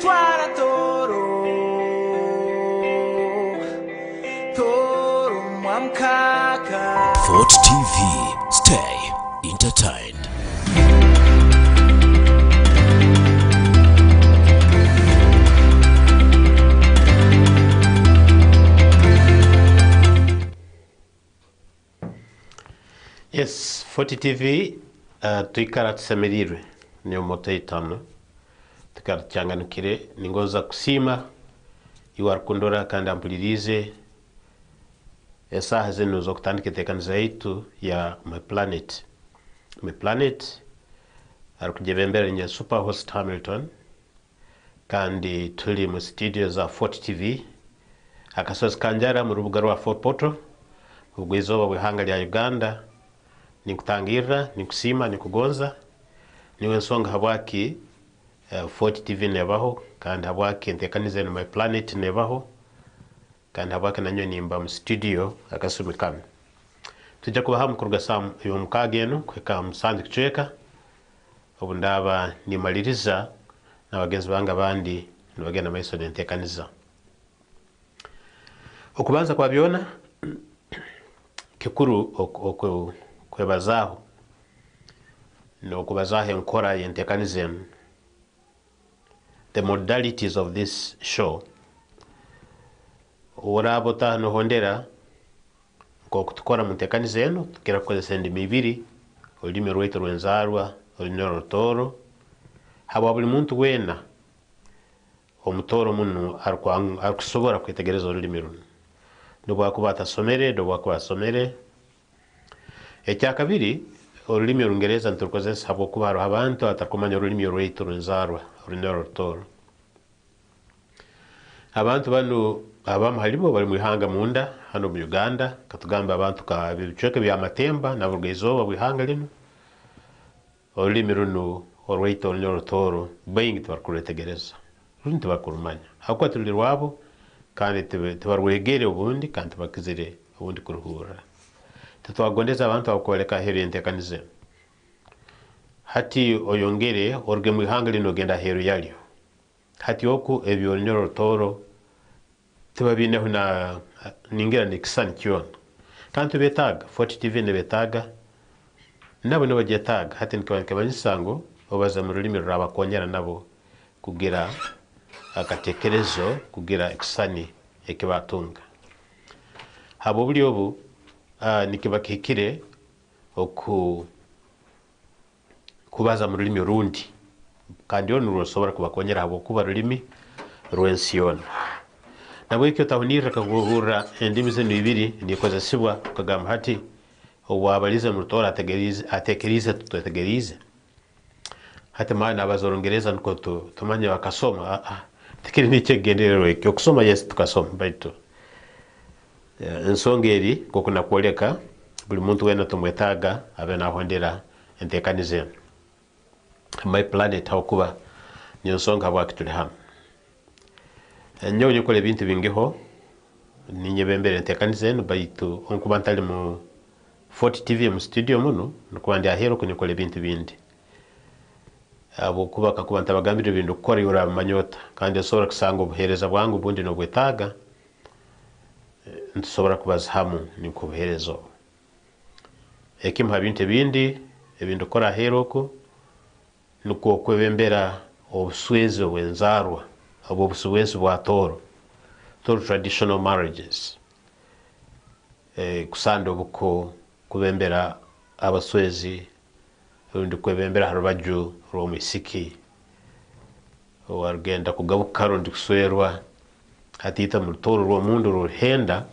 twara toro toro mwamkaka. Fort TV, stay entertained. Yes, Fort TV tuikara tusemerirwe ni omoto itano tukara changanukire ningoza kusima iwar kundora kandi ampulirize esaha zenu zo kutandika tekaniza yitu ya My Planet. My Planet ari kujebembera nye Superhost Hamilton kandi tuli mu studio za Fort TV akasozi kanjara mu rubuga rwa Fort Portal ubwo izoba bwihanga lya Uganda ni kutangira ni kusima ni kugonza niwe nsonga habwaki Fort TV nebaho kandi habwaki ntekanize My Planet nebaho kandi habwaki nanyo nimba mu studio akasumikana tujja kubaha mukurga sam yo mukageno kweka musandi kucheka obundaba nimaliriza na bagenzi banga bandi nibagenda maiso ntekaniza okubanza kwa byona kikuru kwebazaho no kubazaho enkora yentekanizem the modalities of this show urabota no hondera ko kutukora muntekanizeno tukira kukozesa endimi ibiri olimi rwetu rwenzarwa olimi rutoro haba buli muntu wena omutoro muno arikusobora kwitegereza olimi runo ndo kubata somere ndo basomere ekyakabiri olulimi olungereza nturukozesa habo kuba haro abantu atakumanya olulimi rwetu rwenzarwa olimi rutoro abantu bano abamu halibo bali mu ihanga munda hano mu Uganda katugamba abantu ka bichweke bya matemba na burgezoba bwihanga lino olimi runo olweito olimi rutoro bayingi twakuretegereza runti bakurumanya hakwa tulirwabo kandi tubarwegere ubundi kandi bakizire ubundi kuruhura tutwagondeza abantu abakoleka heri entekanize hati oyongere orge mu ihanga lino genda heru yalyo hati oku ebyo nyoro toro tubabineho na ningira nikisani kyon kandi betaga Fort TV ne betaga nabo no bagetaga hati nkabanyisango obaza mu rulimi raba konyera nabo kugira akatekerezo kugira ikisani ekibatunga habo buli obu nikibakikire kubaza mu rulimi rundi kandi ono rusobora kubakonyera habo kuba rulimi rwensiyona nabo ikyo tahunira kaguhura endimi zenu ibiri nikozesibwa kagamba hati owabalize mu rutora atekerize tutegereze hati maana abazorongereza nko tumanye bakasoma tikiri nichegenderero ikyo kusoma yes tukasoma baitu ensongeri kokuna kuoleka buli muntu wena tumwetaga abena hondera entekanize My Planet hakuba niyo nsonga bwakituli hano nyo nyukole bintu bingiho ninyebembere entekanize baitu onkubantali mu Fort TV mu studio muno nukwandi ahero kunyukole bintu bindi abo kubaka kubanta bagambire bintu kora yura manyota kandi asobora kusanga obuhereza bwangu bundi no bwetaga ntusobora kubaza hamu niko buherezo ekimha bintu bindi ebintu kora heroko nuko kwebembera obuswezi obwenzarwa abo buswezi bwa toro traditional marriages kusando buko kubembera abaswezi undi kwebembera harubaju romisiki wargenda kugabukaro ndi kuswerwa hatita mu toro ro mundu ruhenda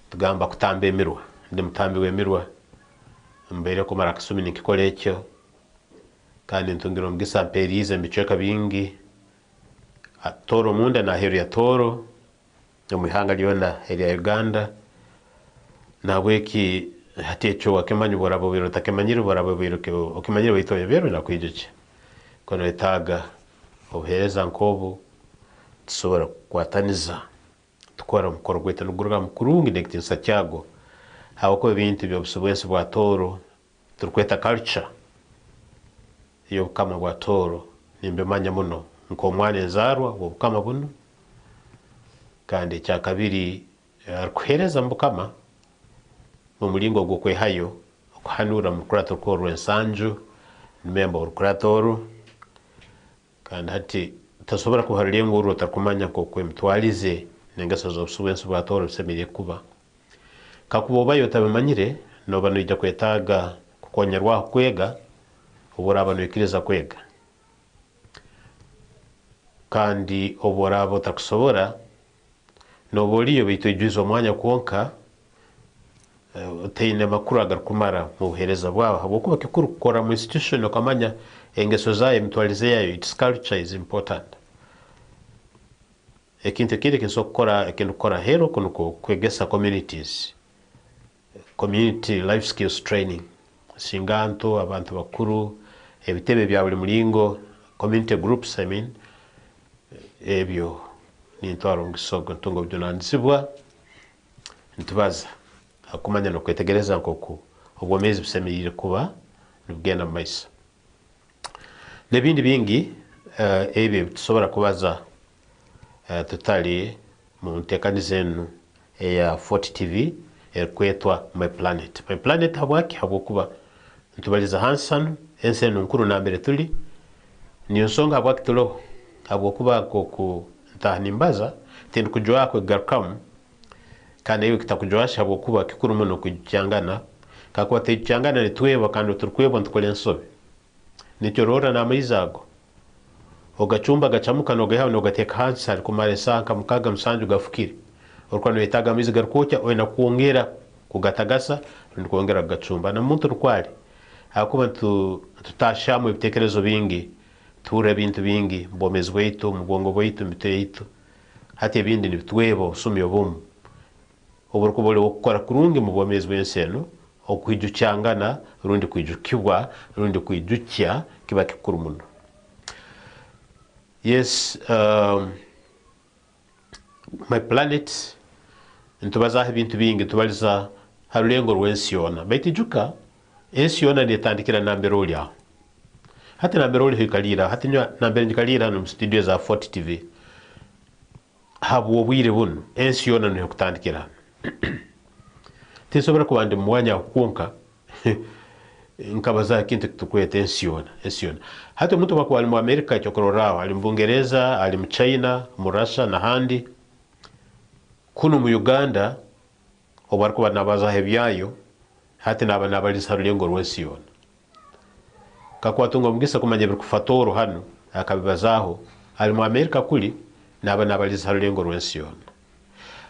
tugamba kutambe mirwa ndi mutambi wemirwa mbere ko mara kusumi nikikolekyo kandi ntungiro mgisa perize mbicheka bingi atoro munda na heru ya toro no mihanga lyona heri ya Uganda na weki hatecho wakemanyu borabo biro takemanyiro borabo biro ke okimanyiro bitoye bero na kwijuke kono etaga obuhereza nkobo tusobora kwataniza tukora mukoro gwete n'uguruga mukurungi nekitinsa cyago hawako ibintu byo busubwese bwa toro turukweta culture yo kama bwa toro nimbe manya muno nk'omwana enzarwa w'obukama buno kandi ekyakabiri arikuheereza mu bukama mu mulingo gw'okwehayo okuhanuura mu rukurata orwo rw'ensanju nimemba orukurata oru kandi hati tasobora kuha rulengo orwo otarikumanya nk'okwo emitwalize n'engeso z'obusubensi bwa Tooro bisemeriire kuba kakuba obayo otabimanyire noba noija kwetaaga kukonyerwaho kwega obu oraaba noikiriza kwega kandi obu oraaba otakusobora noba oriyo baitu oijwize omwanya kwonka otaine makuru agarikumara mu buheereza bwawe habwokuba kikuru kukora mu institution okamanya engeso zayo emitwalize yayo. Its culture is important. Ekintu ekindi kinsobola kukora hero kuno kwegesa communities, community life skills training, singanto abantu bakuru ebitebe bya buli mulingo, community groups ebyo nintwara omugisogo ntungo byonandisibwa ntubaza akumanya nokwetegereza nk'oku obwomezi busemeriire kuba nibugenda mu maiso n'ebindi bingi ebyo tusobora kubaza tutali mu nteekaniza enu eya 40 TV erikwetwa My Planet. My Planet habwaki habwokuba ntubaliza hansi hanu ensi enu nkuru nambere tuli niyo nsonga habwaki tuloho habwokuba nk'oku ntaha nimbaza tindi kujwaa kwegarukamu kandi eyo kitakujwasha habwokuba kikuru muno kwijukangana kakuba twijukangana nitweba kandi turikwebwa ntukole ensobe nikyo roora n'amaizi ago ogacumba gacamuka nogahaho nogateeka hansi harikumara esaaha nka 6-7 gafukire orikuba noyetaaga amaizi garikwokya oyina kwongera kugatagasa rundi kwongera kugacumba na muntu rukwari hakuba tutashamu ebitekerezo bingi tuura ebintu bingi mu bwomezi bwaitu mu bwongo bwaitu mu mitwe yaitu hati ebindi nibitweba obusumi obumu obu orikuba oli okukora kurungi mu bwomezi bw'ensi enu okwijukangana rundi kwijukibwa rundi kwijukya kiba kikuru muno. Yes, My Planet ntubazaho ebintu bingi tubaliza harulengo rw'ensi yoona baitu ijuka ensi yoona netandikira nambere oli aho hati nambere oli hoikalira hati nambere njikalira hano mu studio za 40 TV habwa obwire buno ensi yoona niho kutandikira tinsobora kuba ndi mu mwanya aho kwonka nkabaza kintu tukweta ensi yoona hati omuntu bakuba ali mu Amerika ekyokuroraaho ali mu Bungereza ali mu China mu Russia n'ahandi kuno mu Uganda obu arikuba nabazaho ebyayo hati naba nabaliza harulengo rw'ensi yoona kakuba tunga omugisa kumanya ebirikufa Tooro hanu akabibazaho ali mu Amerika kuli naba nabaliza harulengo rw'ensi yoona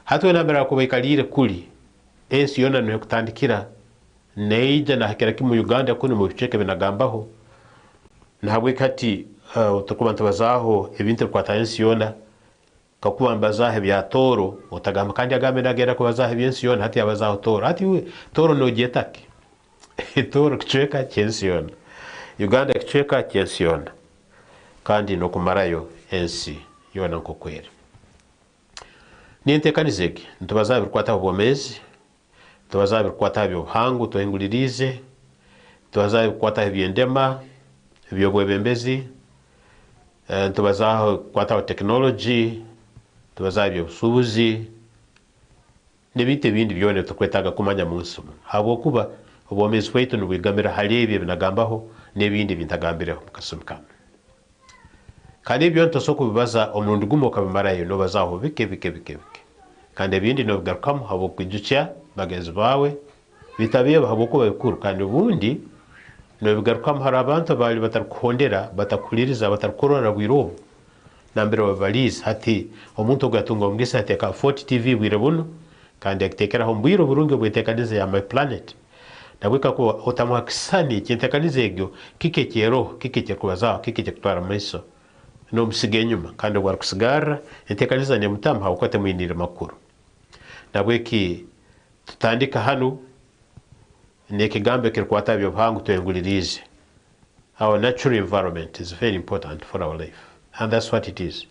hati we nambere akuba ikalire kuli ensi yoona niho kutandikira neija nahakira ki mu Uganda kuno mu biceke binagambaho nahabweki hati tukuba ntubazaho ebintu bikwata ensi yoona kakuba mbazaho ebya Tooro otagamba kandi agambe nagenda kubazaho ebyensi yoona hati yabazaho Tooro hati we Tooro nogyetaki Tooro kicweka ky'ensi yoona Uganda kicweka ky'ensi yoona kandi nokumarayo ensi yoona nk'okweri ninteekaniza egi ntubazaho ebirukwataho obwomezi tubazaho ebirukwataho eby'obuhangu tuhingulirize tubazaho ebirukwataho eby'endema eby'obwebembezi tubazaho ebirukwataho technology tubazaho eby'obusuubuzi n'ebintu ebindi byona tukwetaaga kumanya mu nsi muno habwokuba obwomezi bwaitu nibwegamira hali ebyo ebinagambaho n'ebindi bintagambireho mu kasumi kanu kandi ebyo ntosobola kubibaza omurundi gumu okabimarayo nobazaho bike kandi ebindi nobigarukamu habw'okwijukya bagenzi bawe bitabeeba habwokuba bikuru kandi obundi nobigarukamu hari abantu abaali batarikuhondera batakuhuliriza batarikurora bwire obu nambere babalize hati omuntu ogatunga omugisa ateeka 40 TV bwire buno kandi akiteekeraho mu bwire oburungi obweteekaniza ya My Planet nabweka kuba otamuha kisani kinteekaniza egyo kiki ekyeroho kiki ekyekubazaho kiki ekyekutwara mu maiso n'omusiga enyuma kandi obu arikusigarra enteekaniza nemutamu habwokuba temwinire makuru nabweki tutandika hanu n'ekigambo ekirikwata eby'obuhangu tuhingulirize. Our natural environment is very important for our life and that's what it is,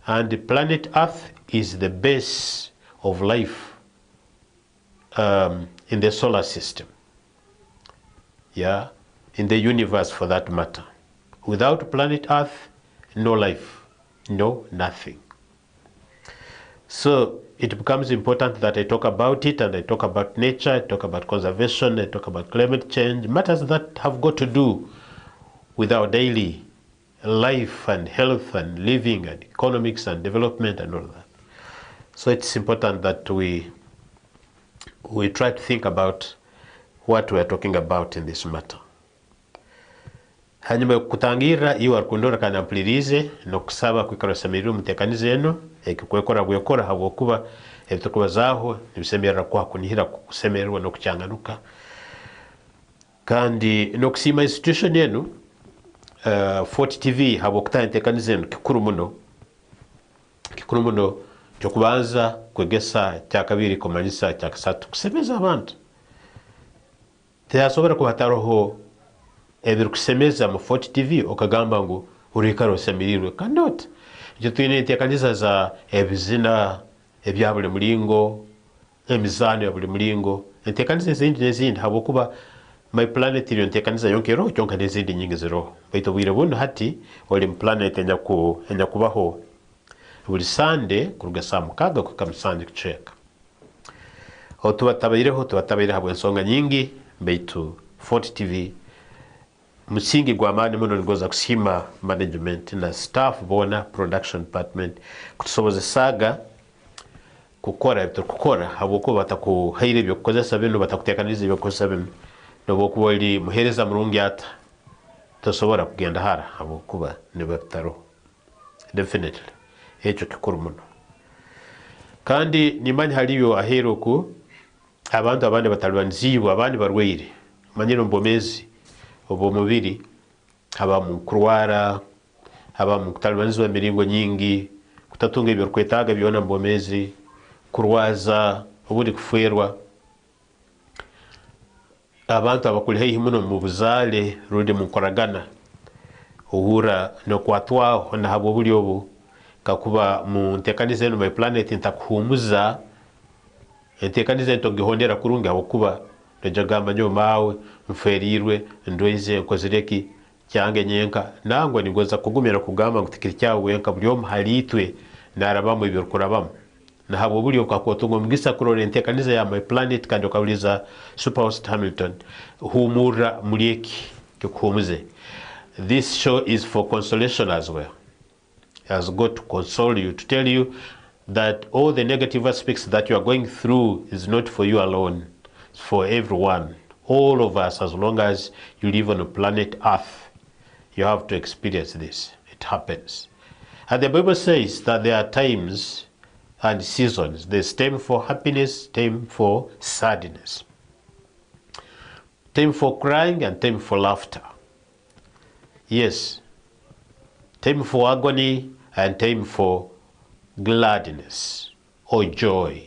and the planet Earth is the base of life in the solar system, in the universe for that matter. Without planet Earth no life, no nothing. So it becomes important that I talk about it, and I talk about nature, I talk about conservation, I talk about climate change, matters that have got to do with our daily life and health and living and economics and development and all that. So it's important that we try to think about what we are talking about in this matter. Hanyuma kutangira iwa kundora kana mpulirize nokusaba kwikarasemerera mutekanize eno ekikwekora bwekora habwokuba ebitukuba zaho nibisemerera kwakunihira kusemererwa nokucyanganuka kandi nokusima institution eno Fort TV habwokuta entekanize eno kikuru muno kyokubanza kwegesa kyakabiri komanyisa kyakasatu kusemeza abantu teyasobora kuhataroho ebiri kusemeza mu Fort TV okagamba ngu urikaro semirirwe kandot icyo tuyine entekaniza za ebizina ebya buli mulingo emizano ya buli mulingo entekaniza ezindi n'ezindi habwokuba my planet iriyo entekaniza yonkero kyonka n'ezindi nyingi ziroho baitu bwire buno hati oli mu planet enya kubaho buli sande kuruga saa mukaga kuka musande kucheka tubatabaireho habwa ensonga nyingi baitu Fort TV musingi gwa mani muno nigoza kusima management na staff bona production department kutusobozesaga kukora habwokuba batakuhaire ebyokukozesa bino batakutekaniriza ebyokukozesa bino nobokuba oli muhereza murungi ata tosobora kugenda hara habwokuba nibabitaroho definitely ekyo kikuru muno kandi nimanyi haliyo aheroku abantu abandi batalwanizibwa abandi barwaire manyiro mbomezi obwomubiri haba mu kurwara haba mu kutalwanizibwa emiringo nyingi kutatunga ebyo kwetaaga byona mbomezi kurwaza obundi kuferwa abantu abakuli haihi muno mu buzale rundi mu nkoragana uhura nokwatwaho na habwo buli obu kakuba mu ntekaniza eno my planet ntakuhumuza entekaniza entogihondera kurungi habwokuba nojagamba nyo mawe mferirwe ndweze nkozireki kyange nyenka nangwa nigoza kugumira kugamba ngutikiri kyawe wenka buli omu halitwe narabamu ebyo kurabamu na habwo buli okwakotunga mugisa kurora entekaniza ya my planet kandi okawuliza Superhost Hamilton humura mulieki kikuhumuze. This show is for consolation as well. It has got to console you, to tell you that all the negative aspects that you are going through is not for you alone. It's for everyone. All of us, as long as you live on the planet Earth, you have to experience this. It happens. And the Bible says that there are times and seasons. There's time for happiness, time for sadness. Time for crying and time for laughter. Yes. Time for agony and time for gladness or joy.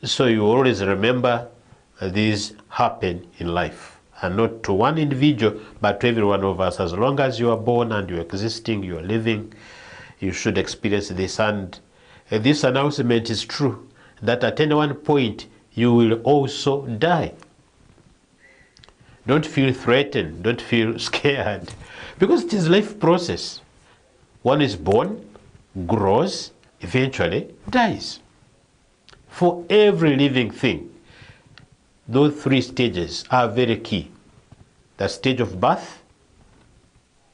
So you always remember these happen in life, and not to one individual, but to every one of us. As long as you are born and you are existing, you are living, you should experience this. And this announcement is true, that at any one point you will also die. Don't feel threatened, don't feel scared, because it is a life process. One is born, grows, eventually dies. For every living thing, those three stages are very key. The stage of birth,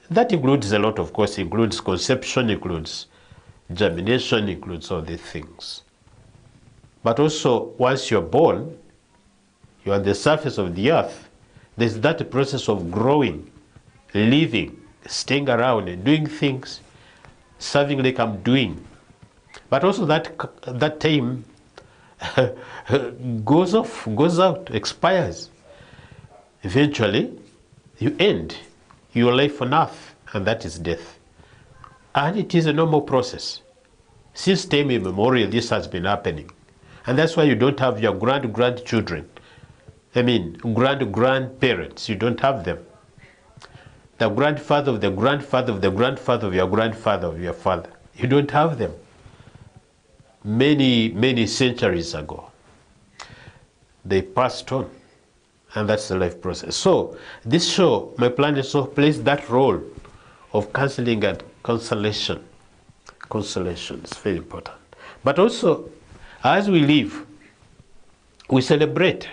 that includes a lot, of course, includes conception, includes germination, includes all these things. But also, once you're born, you're on the surface of the earth, there's that process of growing, living, staying around and doing things, serving like I'm doing. But also that time goes off, goes out, expires. Eventually, you end your life on earth, and that is death. And it is a normal process. Since time immemorial, this has been happening. And that's why you don't have your grandchildren. I mean, grandparents, you don't have them. The grandfather of the grandfather of the grandfather of your grandfather of your father, you don't have them. Many centuries ago, they passed on, and that's the life process. So this show, My Planet Soul, plays that role of counseling and consolation. Consolation is very important. But also, as we live, we celebrate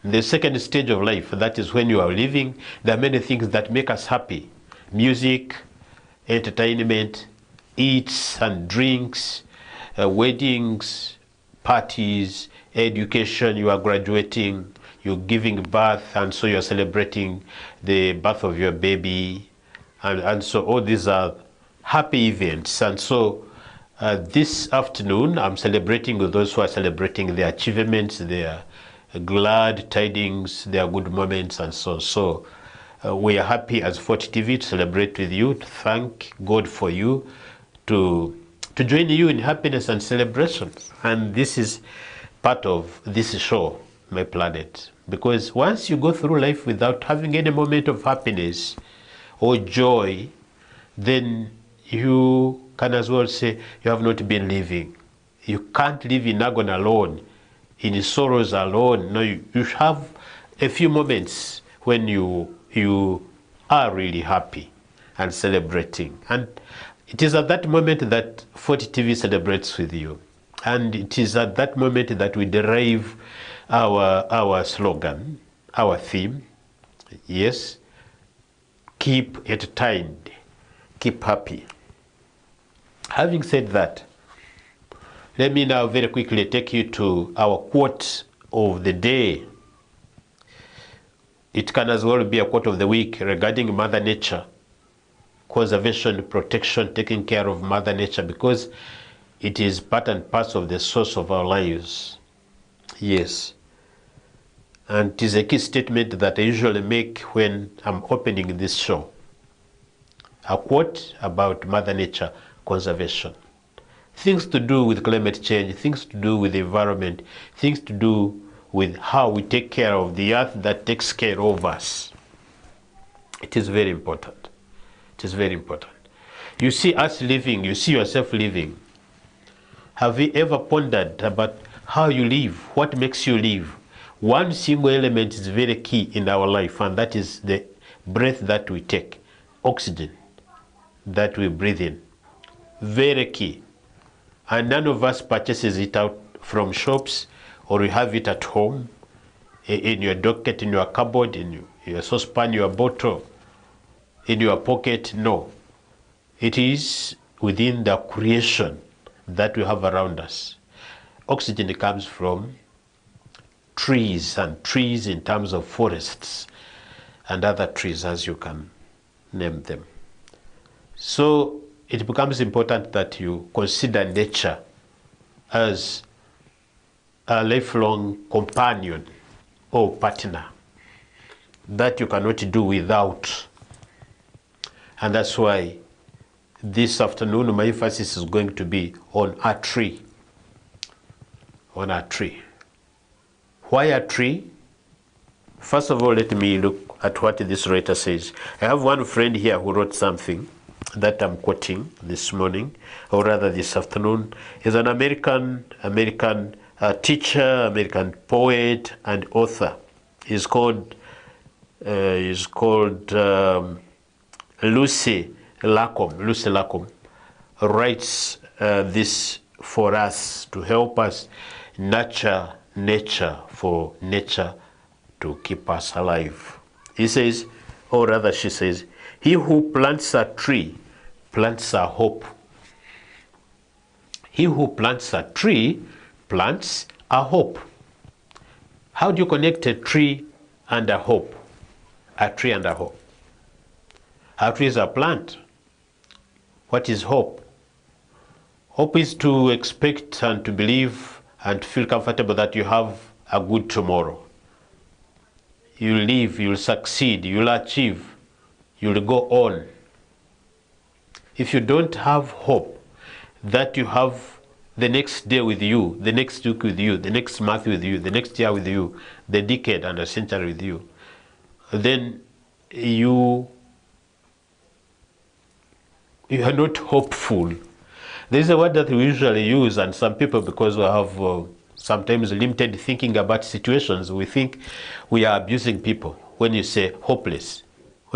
the second stage of life. That is when you are living. There are many things that make us happy. Music, entertainment, eats and drinks, weddings, parties, education. You are graduating, you're giving birth, and so you're celebrating the birth of your baby. And so all these are happy events. And so this afternoon, I'm celebrating with those who are celebrating their achievements, their glad tidings, their good moments, and so on. So we are happy as 40 TV to celebrate with you, to thank God for you, to join you in happiness and celebrations. And this is part of this show, My Planet. Because once you go through life without having any moment of happiness or joy, then you can as well say you have not been living. You can't live in agony alone, in sorrows alone. No, you have a few moments when you are really happy and celebrating. And it is at that moment that 40 TV celebrates with you. And it is at that moment that we derive our slogan, our theme. Yes, keep entertained, keep happy. Having said that, let me now very quickly take you to our quote of the day. It can as well be a quote of the week regarding Mother Nature, conservation, protection, taking care of Mother Nature, because it is part and parcel of the source of our lives. Yes. And it is a key statement that I usually make when I'm opening this show. A quote about Mother Nature, conservation. Things to do with climate change, things to do with the environment, things to do with how we take care of the earth that takes care of us. It is very important. It is very important. You see us living, you see yourself living. Have you ever pondered about how you live, what makes you live? One single element is very key in our life, and that is the breath that we take, oxygen that we breathe in. Very key. And none of us purchases it out from shops, or you have it at home, in your docket, in your cupboard, in your saucepan, your bottle, in your pocket. No. It is within the creation that we have around us. Oxygen comes from trees, and trees in terms of forests and other trees, as you can name them. So it becomes important that you consider nature as a lifelong companion or partner that you cannot do without. And that's why this afternoon my emphasis is going to be on a tree. On a tree. Why a tree? First of all, let me look at what this writer says. I have one friend here who wrote something that I'm quoting this morning, or rather this afternoon. He's an American teacher, American poet and author. He's called Lucy Lacombe. Lucy Lacombe writes this for us to help us nurture nature, for nature to keep us alive. He says, or rather she says, he who plants a tree plants a hope. He who plants a tree plants a hope. How do you connect a tree and a hope? A tree and a hope. A tree is a plant. What is hope? Hope is to expect and to believe and feel comfortable that you have a good tomorrow. You'll live, you'll succeed, you'll achieve, you'll go on. If you don't have hope that you have the next day with you, the next week with you, the next month with you, the next year with you, the decade and the century with you, then you are not hopeful. There is a word that we usually use, and some people, because we have sometimes limited thinking about situations, we think we are abusing people when you say hopeless.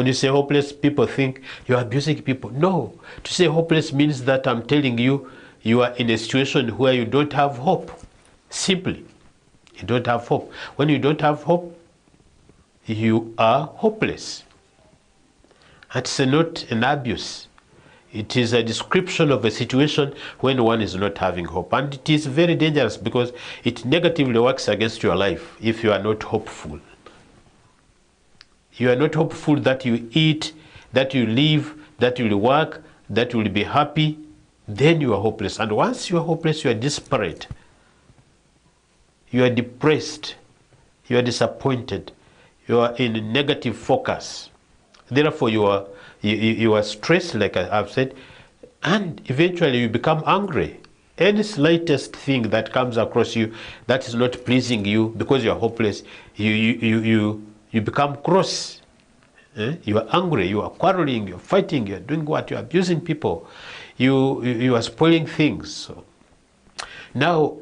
When you say hopeless, people think you're abusing people. No. To say hopeless means that I'm telling you, you are in a situation where you don't have hope. Simply. You don't have hope. When you don't have hope, you are hopeless. It's not an abuse. It is a description of a situation when one is not having hope. And it is very dangerous because it negatively works against your life if you are not hopeful. You are not hopeful that you eat, that you live, that you will work, that you will be happy, then you are hopeless. And once you are hopeless, you are desperate. You are depressed. You are disappointed. You are in negative focus. Therefore, you are stressed, like I've said, and eventually you become angry. Any slightest thing that comes across you that is not pleasing you because you are hopeless, you become cross. You are angry, you are quarreling, you are fighting, you are doing what? You are abusing people. You are spoiling things. So, now,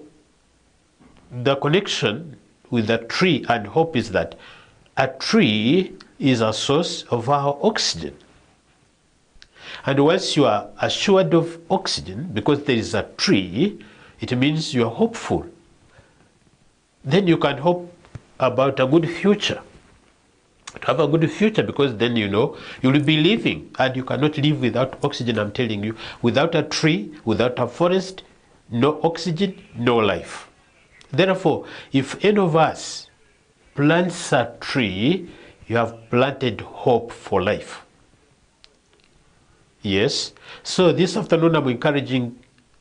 the connection with the tree and hope is that a tree is a source of our oxygen. And once you are assured of oxygen, because there is a tree, it means you are hopeful. Then you can hope about a good future. To have a good future, because then you know you will be living, and you cannot live without oxygen, I'm telling you. Without a tree, without a forest, no oxygen, no life. Therefore, if any of us plants a tree, you have planted hope for life. Yes. So this afternoon I'm encouraging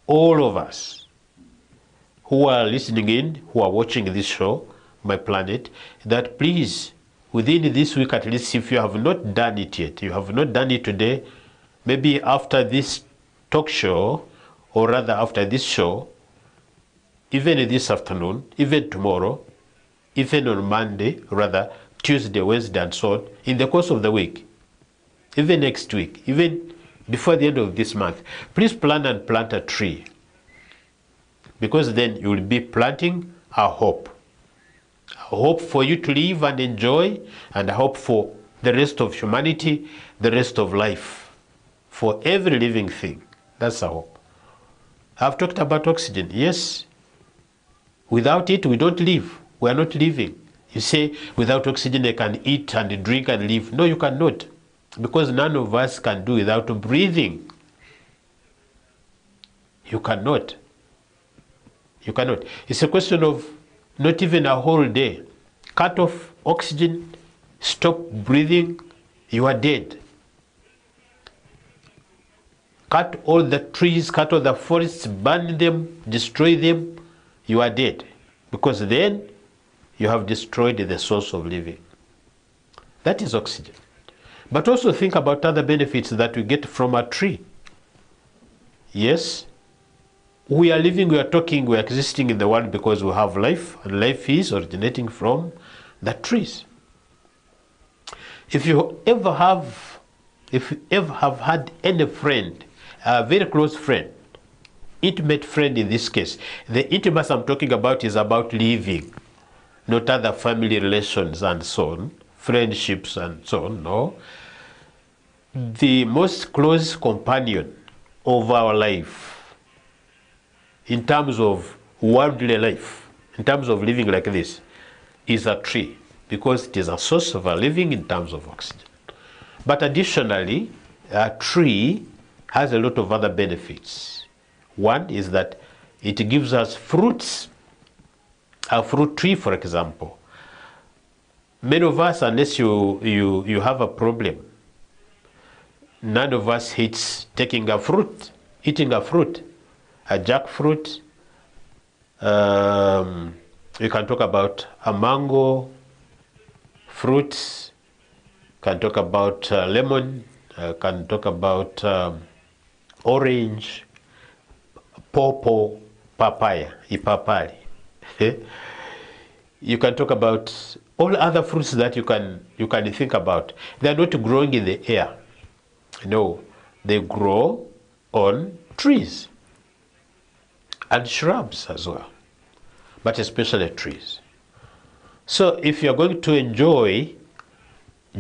all of us who are listening in, who are watching this show, My Planet, that please, within this week at least, if you have not done it yet, you have not done it today, maybe after this talk show, or rather after this show, even this afternoon, even tomorrow, even on Monday, rather Tuesday, Wednesday, and so on, in the course of the week, even next week, even before the end of this month, please plan and plant a tree. Because then you will be planting a hope. A hope for you to live and enjoy, and a hope for the rest of humanity, the rest of life. For every living thing. That's a hope. I've talked about oxygen. Yes. Without it, we don't live. We are not living. You say, without oxygen, I can eat and drink and live. No, you cannot. Because none of us can do without breathing. You cannot. You cannot. It's a question of not even a whole day. Cut off oxygen, stop breathing, you are dead. Cut all the trees, cut all the forests, burn them, destroy them, you are dead. Because then you have destroyed the source of living. That is oxygen. But also think about other benefits that we get from a tree. Yes, we are living, we are talking, we are existing in the world because we have life, and life is originating from the trees. If you ever have had any friend, a very close friend, intimate friend in this case, the intimacy I'm talking about is about living, not other family relations and so on, friendships and so on, no. The most close companion of our life, in terms of worldly life, in terms of living like this, is a tree, because it is a source of our living in terms of oxygen. But additionally, a tree has a lot of other benefits. One is that it gives us fruits. A fruit tree, for example. Many of us, unless you have a problem, none of us hates taking a fruit, eating a fruit, a jackfruit. You can talk about a mango, fruits. Can talk about lemon. Can talk about orange, pawpaw, papaya, ipapari. You can talk about all other fruits that you can think about. They are not growing in the air. No, they grow on trees and shrubs as well, but especially trees. So if you're going to enjoy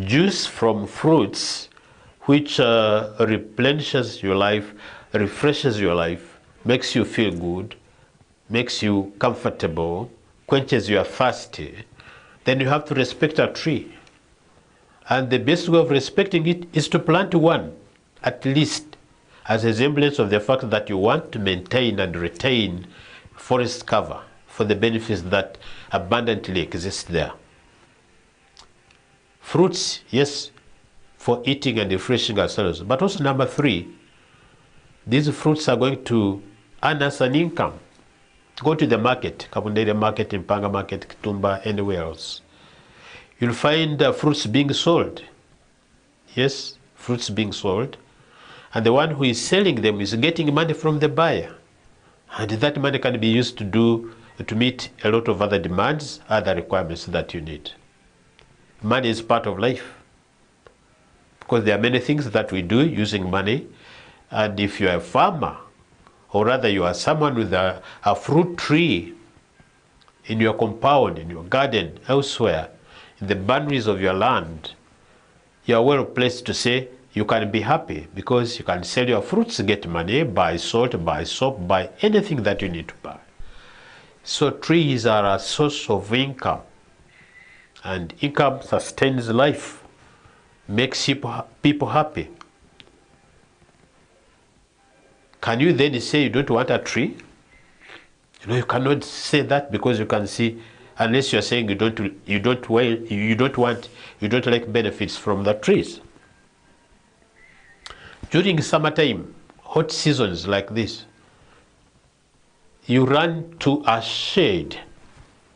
juice from fruits which replenishes your life, refreshes your life, makes you feel good, makes you comfortable, quenches your thirst, then you have to respect a tree. And the best way of respecting it is to plant one, at least, as a semblance of the fact that you want to maintain and retain forest cover for the benefits that abundantly exist there. Fruits, yes, for eating and refreshing ourselves. But also number 3, these fruits are going to earn us an income. Go to the market, Kabundere market, Impanga market, Kitumba, anywhere else. You'll find fruits being sold. Yes, fruits being sold. And the one who is selling them is getting money from the buyer. And that money can be used to meet a lot of other demands, other requirements that you need. Money is part of life. Because there are many things that we do using money. And if you are a farmer, or rather you are someone with a fruit tree in your compound, in your garden, elsewhere, in the boundaries of your land, you are well placed to say you can be happy because you can sell your fruits, get money, buy salt, buy soap, buy anything that you need to buy. So trees are a source of income, and income sustains life, makes people happy. Can you then say you don't want a tree? You cannot say that, because you can see, unless you are saying you don't like benefits from the trees. During summertime, hot seasons like this, you run to a shade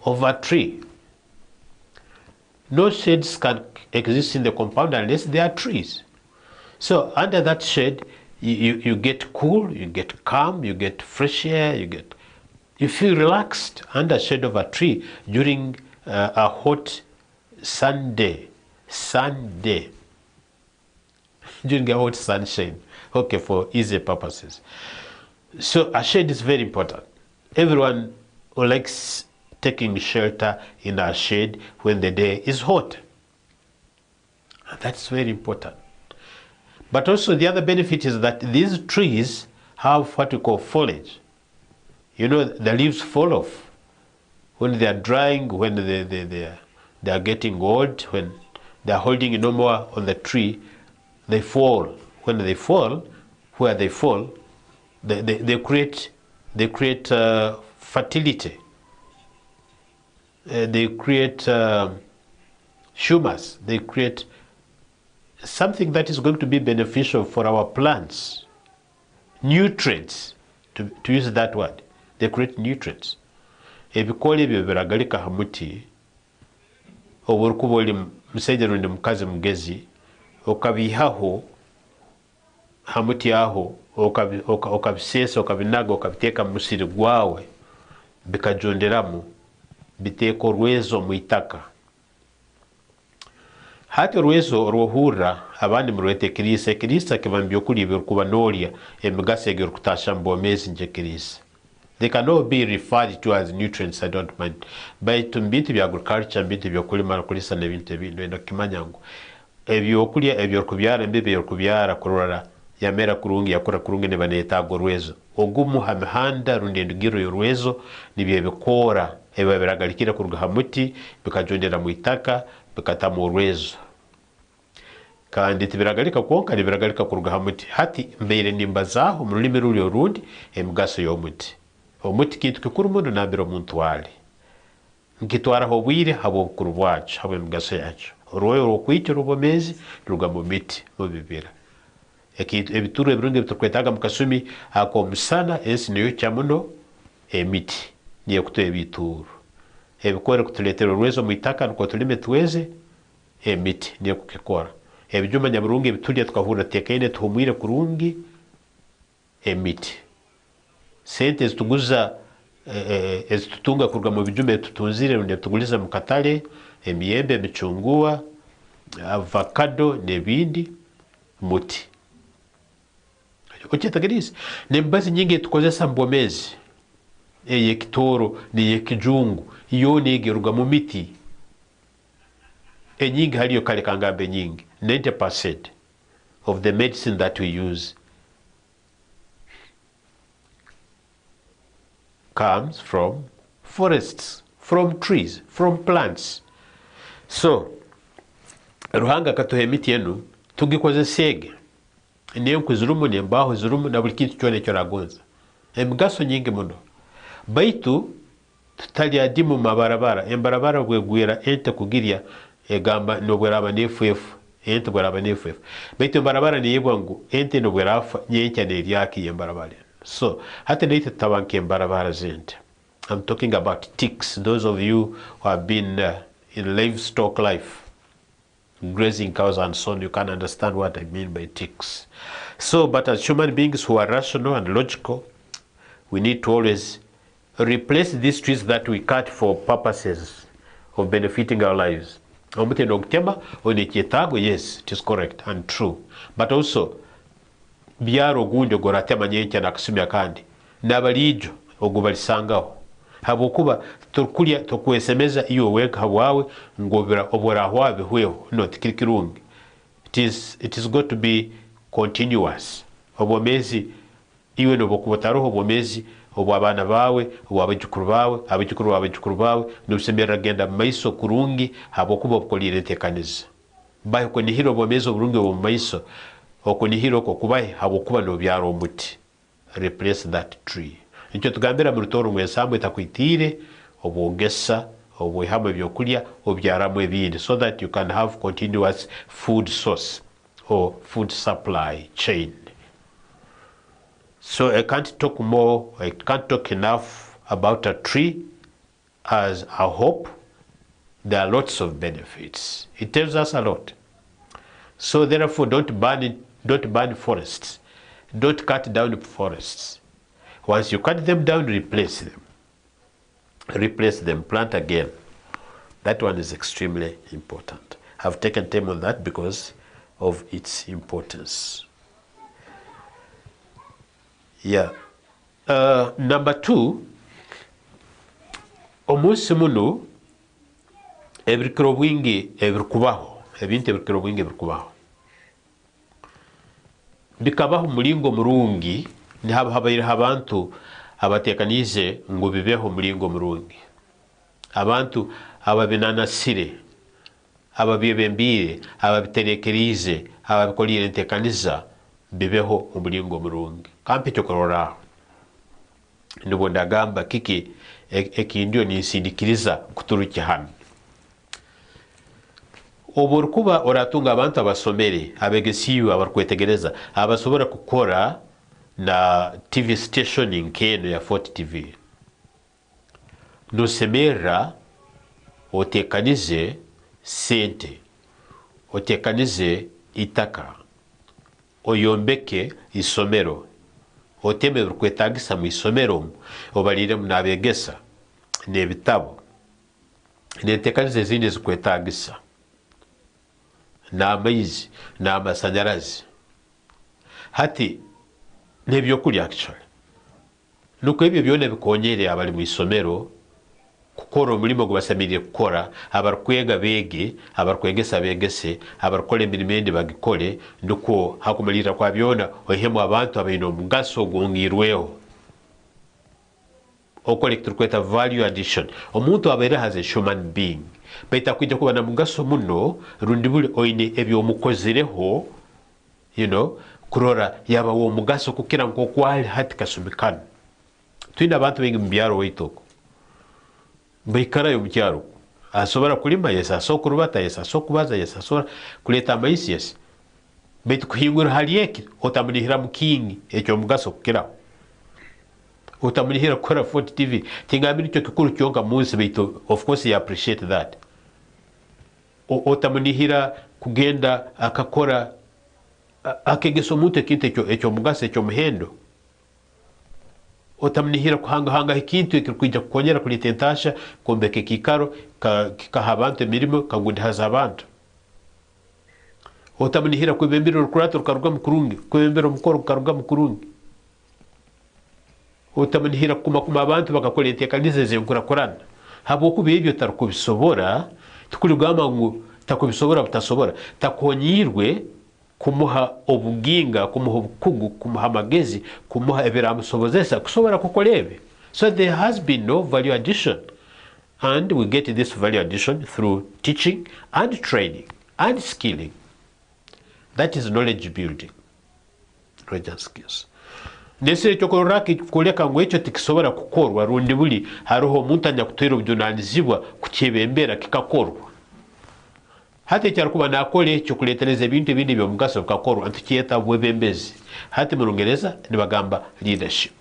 of a tree. No shades can exist in the compound unless there are trees. So under that shade, you get cool, you get calm, you get fresh air, you feel relaxed under shade of a tree during a hot Sunday, during a hot sunshine, okay, for easy purposes. So a shade is very important. Everyone likes taking shelter in a shade when the day is hot. And that's very important. But also the other benefit is that these trees have what we call foliage. The leaves fall off when they are drying, when they are getting old, when they are holding no more on the tree, they fall. When they fall, where they fall, they create fertility. They create humus. They create something that is going to be beneficial for our plants. Nutrients, to use that word. They create nutrients. Ebikole ebyo biragalika hamuti, oburukuba oli musajja rundi mukazi mugezi, okabihaho hamuti aho, okabiseesa, okabinaga, okabiteeka mu musiri gwawe, bikajonderamu, biteeka orwezo mu itaka. Hati orwezo orwohurra abandi murwete kirisa. Kirisa kiba byokuli byokuba n'olya emigaso egyo okutasha mu bwomezi nje kirisa. They can all be referred to as nutrients, I don't mind. But mbiti bya agriculture, mbiti byokulima kulisa n'ebintu ebindi eno kimanyango. Ebyokulya ebyokubyara mbibe byokubyara kurora yamera kurungi yakura kurungi ne baneetaga orwezo. Ogumu hamihanda rundi endugiro y'orwezo nibyo ebikora eba biragalikira kuruga hamuti bikajondera mu itaka bikatamu orwezo. Kandi tibiragalika kwonka nibiragalika kuruga hamuti. Hati mbeire nimba zaho mu rulimi ruli orundi emigaso y'omuti. Omuti kintu kikuru muno nambira omuntu ali. Nkitwaraho obwire habo obukuru bwacu, habo emigaso yacu. Orwoyo orwokwija orw'obwomezi ruga mu miti, mu bibira. Ebituru ebirungi ebitukwetaga mu kasumi ak'omusana ensi neyokya muno emiti niyo kutuwa ebituru. Ebikore kutuleetera orwezo mu itaka nukwo tulime tuweze emiti niyo kukikora. Ebijuma nyamurungi ebitulya tukahura tekaine tuhumwire kurungi emiti. Sente ezituguza ezitutunga kuruga mu bijuma tutunzire rundi tuguliza mu katale, emiyembe, emicungwa, avocado n'ebindi muti. Okyetagerisa n'emibazi nyingi tukozesa mu bwomezi ey'ekitoro n'ey'ekijungu yona egeruga mu miti. enyingi haliyo kale kangambe nyingi 90% of the medicine that we use comes from forests, from trees, from plants. So ruhanga katuha emiti enu tugikozesege n'enku zirumu n'embaho zirumu na buli kintu kyona ekyo ragonza emigaso nyingi muno baitu tutalya dimu mabarabara embarabara bwegwira ente kugirya egamba nobweraba nefuefu ente bweraba nefuefu baitu embarabara niyebwa ngu ente nobwerafa nyenkya neryaki embarabara. So hata neite tutabanka embarabara zente. I'm talking about ticks. Those of you who have been in livestock life, grazing cows and so on, you can understand what I mean by ticks. So, but as human beings who are rational and logical, we need to always replace these trees that we cut for purposes of benefiting our lives. Yes, it is correct and true. But also, byaro gundi ogoratema nyenkya nakusumya kandi nabalijo ogubalisangaho habokuba tukulya tukwesemeza iyo weka habwawe ngobera obora hwabe hweho not kirikirungi. It is got to be continuous. Obomezi iwe nobokubataroho obomezi obwabana bawe obwabajukuru bawe abajukuru bawe nusemera genda maiso kurungi habokuba obukolire tekaniza bayo ko nihiro obomezi oburungi obumaiso okunihiro ko kubaye habokuba no byaro omuti. Replace that tree. Nicyo tugambira mu rutoro mwesamwe takwitire obwogesa obwehamo ebyokulya obyaramu ebindi so that you can have continuous food source or food supply chain. So I can't talk enough about a tree as a hope. There are lots of benefits. It tells us a lot. So therefore don't burn forests. Don't cut down forests. Once you cut them down, replace them. Replace them, plant again. That one is extremely important. I've taken time on that because of its importance. Yeah. Number 2, omunsi muno ebirikiro bwingi ebirikubaho ebintu ebirikiro bwingi ebirikubaho bikabaho mulingo murungi nihabaire abantu abatekanize ngo bibeho mulingo murungi abantu ababinanasire ababyebembire ababiterekerize ababikolire ntekaniza bibeho umulingo murungi kampi cyokorora nubo ndagamba kiki ekindio nisindikiriza kuturuka hano oburkuba oratunga abantu abasomere abegesiwe abarkwetegereza abasobora kukora na TV station nkeno ya Fort TV nusemera otekanize sente otekanize itaka oyombeke isomero oteme burkwetagisa mu isomero obalire munabegesa nebitabo netekanize zindi zikwetagisa n'amaizi n'amasanyarazi hati nebyokulya actually nuko ebyo byona bikonyere abali mu isomero kukora omulimo gubasamiriye kukora abarkwega bege abarkwegesa begese abarkole emirimo endi bagikole nuko hakumalira kwa byona ohemu abantu abaino omugaso gungirweho okole tukweta value addition omuntu abaire has a human being beta kwija kuba na mugaso muno rundibule oine ebyo omukozireho kurora yaba wo mugaso kukira nko kwali hati kasumikana twina abantu bengi mbyaro waitoko baikara yo mkyaro asobora kulima yesa sokurubata yesa sokubaza yesa sobora kuleta maisi yesa betu kuhingura halieki otamunihira mukingi ekyo mugaso kukira otamunihira kukora Fort TV tingambiri cyo kikuru kyonka munsi betu of course you appreciate that otamunihira kugenda akakora akegeso mute kinte ekyo mugaso ekyo muhendo otamunihira kuhanga ikintu ekirkwija kukonyera kuli tentasha kombeke kikaro kikahabantu emirimo kagundihaza abantu otamunihira kwebembera urukurato rukaruga mukurungi kwebembera omukoro rukaruga mukurungi otamunihira kuma abantu bakakola entekanize zenkurakurana habwokuba ebyo tarukubisobora tukuligamba ngu takubisobora butasobora takonyirwe kumuha obuginga kumuha obukugu kumuha amagezi kumuha ebiramusobozesa kusobora kukora ebe. So there has been no value addition, and we get this value addition through teaching and training and skilling. That is knowledge building, knowledge and skills. Nese chokoraki kuleka ngo ekyo tikisobora kukorwa rundi buli hariho omuntu anya kutera obujunanizibwa kukyebembera kikakorwa. Hati cyarkuba nakole ekyo kuletereza ebintu ebindi byomugaso bikakorwa ntukiyeta bwebembezi. Hati mu Lungereza nibagamba leadership.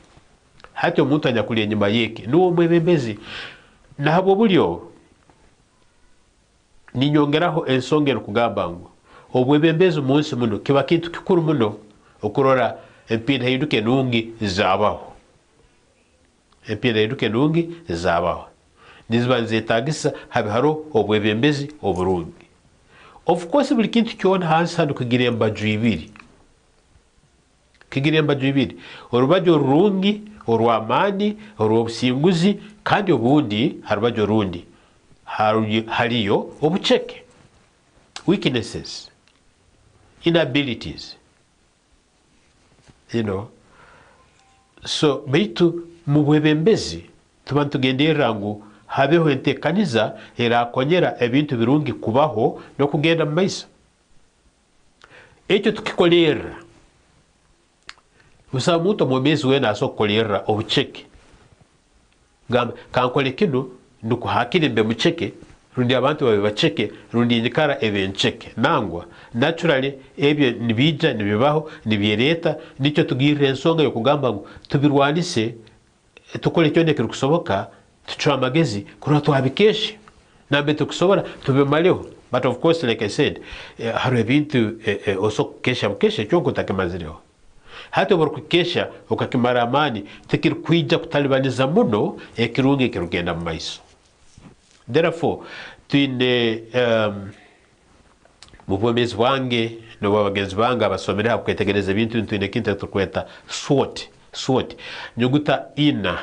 Hati omuntu anya kuli enyuma yeke nuwo mwebembezi. Nahabo bulyo ninyongeraho ensonga kugamba ngo obwebembezi umunsi muno kiba kintu kikuru muno okurora empinda hinduke nungi zabaho. Empinda hinduke nungi zabaho. Niziba nzetagisa habe haro obwebembezi oburungi. Of course buli kintu kyona hansi hano kugira embaju ibiri. Kigira embaju ibiri. Orubajo rungi, orwamani, orwobusinguzi kandi obundi harubajo rundi. Hariyo obucheke. Weaknesses. Inabilities. You know. So baitu mu bwebembezi tuba tugendera ngo habeho entekaniza erakonyera ebintu birungi kubaho no kugenda mu maiso. Ekyo tukikolera busa muntu omwebezi wena asokolera obucheke gamba kankole kino nukuhakire mbe mucheke rundi abantu babe bacheke rundi nyikara ebe ncheke nangwa naturally ebyo nibija nibibaho nibyereta nicyo tugirira ensonga yo kugamba ngo tubirwanise tukole cyone kiri kusoboka tuchwa magezi kuna tuhabikeshe nambe tukusobora tubimaleho. But of course like I said haro ebintu oso kesha mkesha cyonko takimazireho. Hati obora kukesha ukakimara amani tekiri kwija kutalibaniza muno ekirungi kirugenda mu maiso. Therefore twine mu bwemezi bwange no bagenzi bange abasomera kwetegereza ebintu twine kintu tukweta SWOT nyuguta ina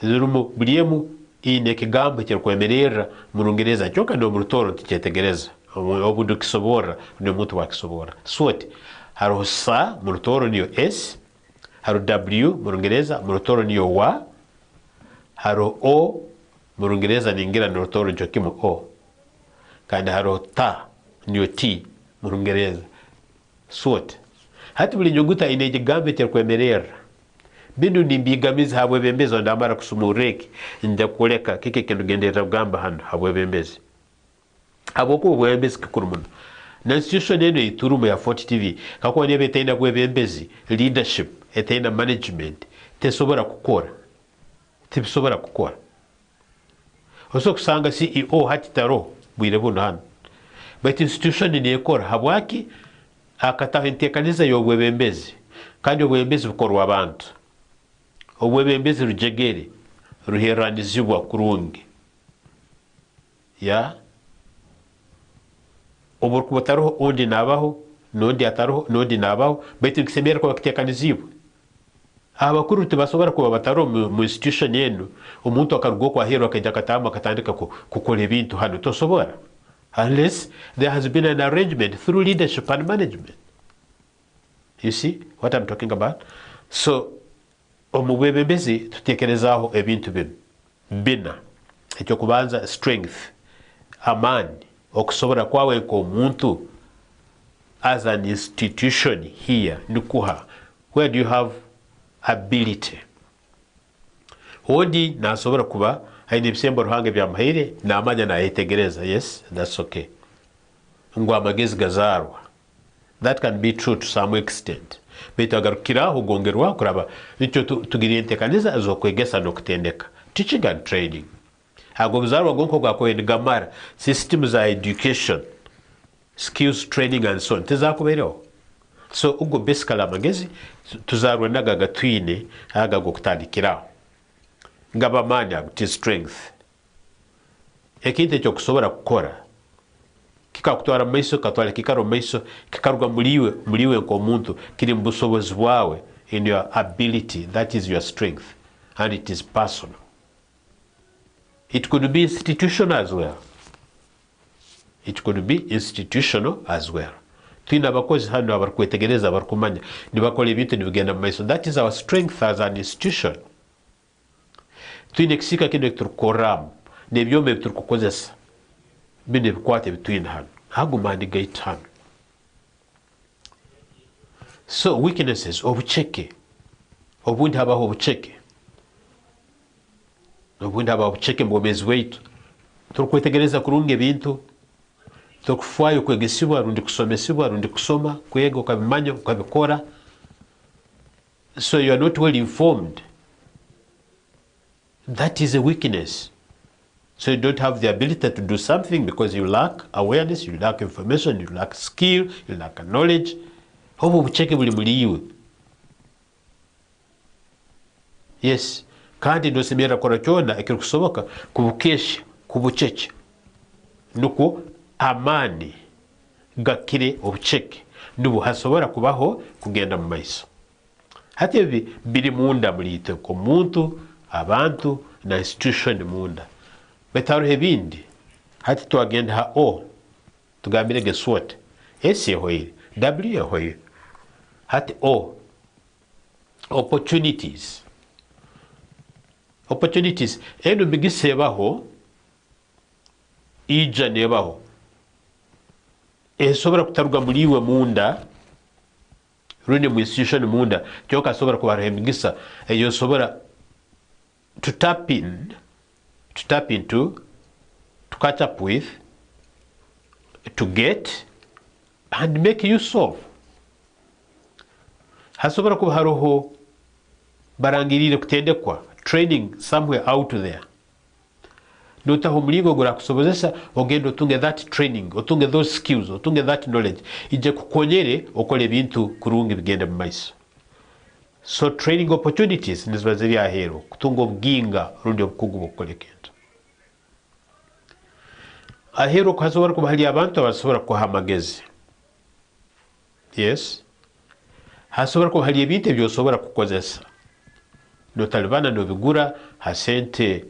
zirumu buliemu ine kigambo kyerkwemerera mu Lungereza cyoka ndo mu Rutoro tikyetegereza obudu kisobora no muntu wakisobora. SWOT haro sa mu Rutoro niyo S, haro W mu Lungereza mu Rutoro niyo wa, haro O mu Lungereza ningira no Rutoro njokimu O, kandi haro ta niyo T mu Lungereza. SWOT hati buli nyuguta ine kigambo kyerkwemerera binu nimbigamiza habwe bembezo ndamara kusumureki nja kuleka kike kintu gendera kugamba hano habwe bembezi aboko bwembezi kikurumu na institution eno iturumu ya 40 TV kako nebe tenda bwembezi leadership etenda management tesobora kukora tibisobora kukora oso kusanga CEO hati taro bwire buno hano but institution ni ekora habwaki akatahentekaniza yo bwembezi kandi bwembezi bukorwa abantu obwebembezi rujegere ruheranizibwa kurungi ya oburkubataroho ondi nabaho nondi ataroho nondi nabaho betu kisemera ko bakitekanizibwa abakuru tubasobora kuba bataro mu institution yenu omuntu akarugo kwa hero akajya katama katandika kukora ibintu hano tosobora unless there has been an arrangement through leadership and management. You see what I'm talking about? So omubwebembezi tutekerezaho ebintu bina ekyo kubanza strength amani okusobora kwawe ko muntu as an institution here nukuha where do you have ability hodi nasobora kuba haine bisembo ruhange bya mahire namanya na yetegereza. Yes, that's okay. Ngwa magezi gazarwa that can be true to some extent. Betagarukira ugongerwa kuraba nicyo tugirientekaniza azokwegesa no kutendeka teaching and training hago bizarwa gonko gakwengamara systems za education skills training and so on tezakubereho. So ugo basically amagezi tuzarwa naga gatwine aga gokutandikira ngaba manya guti strength ekinte cyo kusobora gukora kikakutwara maiso katwala kikaro maiso kikaruga muliwe ko muntu kiri mbusobozi bwawe in your ability. That is your strength and it is personal. It could be institutional as well. it could be institutional as well. Twina abakozi hano abarikwetegereza abarikumanya nibakora ebintu nibigenda mu maiso. That is our strength as an institution. Twina ekisika kino turikoramu n'ebyoma turikukozesa bino ebikwate bitwina hano haguma ndigate hano. So weaknesses, obucheke, obundi habaho obucheke, obundi habaho obucheke mu bwomezi bwaitu. Turikwetegereza kurunga ebintu, turikufaayo kwegesibwa rundi kusomesibwa rundi kusoma kwega ukabimanya ukabikora. So you are not well informed. That is a weakness. So you don't have the ability to do something because you lack awareness, you lack information, you lack skill, you lack knowledge. Obu bucheke buli muliwe. Yes, kandi nosemera kora kyona ekirikusoboka kubukesha kubucheke nuko amani gakire obucheke nubu hasobora kubaho kugenda mu maiso. Hati ebi biri munda mulite ko muntu abantu na institution munda betaruhe bindi. Hati twagenda ha o tugambire geswot esi hoyi w hoyi. Hati o opportunities eno bigisebaho ija nebaho esobora kutaruga muliwe munda rune mu institution munda kyoka sobora kubaho migisa eyo sobora to tap into, to catch up with, to get and make use of. Hasobora kuba haroho barangirire kutendekwa training somewhere out there. Notaho muligo gura kusobozesa ogendo otunge that training, otunge those skills, otunge that knowledge ije kukonyere okole ebintu kurungi bigenda mu maiso. So training opportunities nizibaziri ahero kutunga obuginga rundi obukugu bukolekenda. Ahero hasobora kuba hali abantu abasobora kuha amagezi. Yes. Hasobora kuba hali ebintu ebyosobora kukozesa. Notalibana nobigura hasente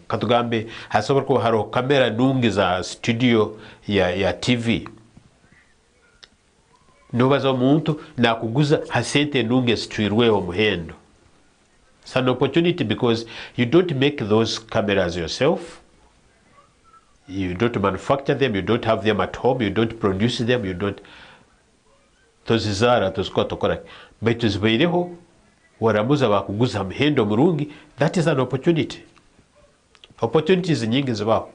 katugambe hasobora kuba haro kamera nungi za studio ya TV. Nobaza omuntu nakuguza hasente nungi situirweho muhendo. It's an opportunity because you don't make those cameras yourself. You don't manufacture them, you don't have them at home, you don't produce them, you don't tozizara tozikotokora. Baitu zibaireho waramuza bakuguza muhendo murungi. That is an opportunity. Opportunities nyingi zibaho.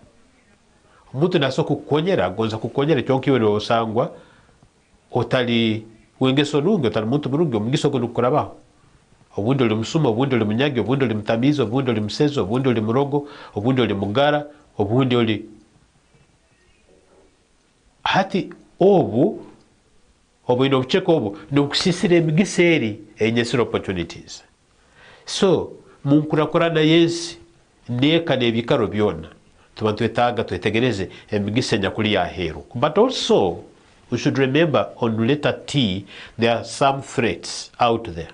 Omuntu naso kukonyera gonza kukonyera kyonkiwe osangwa otali wengeso nungi otali muntu murungi omugiso gukurabaho. Obundi oli musuma, obundi oli munyagi, obundi oli mutamizi, obundi oli musezo, obundi oli murogo, obundi oli mugara, obundi oli hati obu ino bucheke obu nokusisira emigiseri enyesira opportunities. So munkurakurana yensi neka nebikaro byona tubantu twetaga twetegereze emigise nyakuri yahero. But also we should remember on letter T there are some threats out there.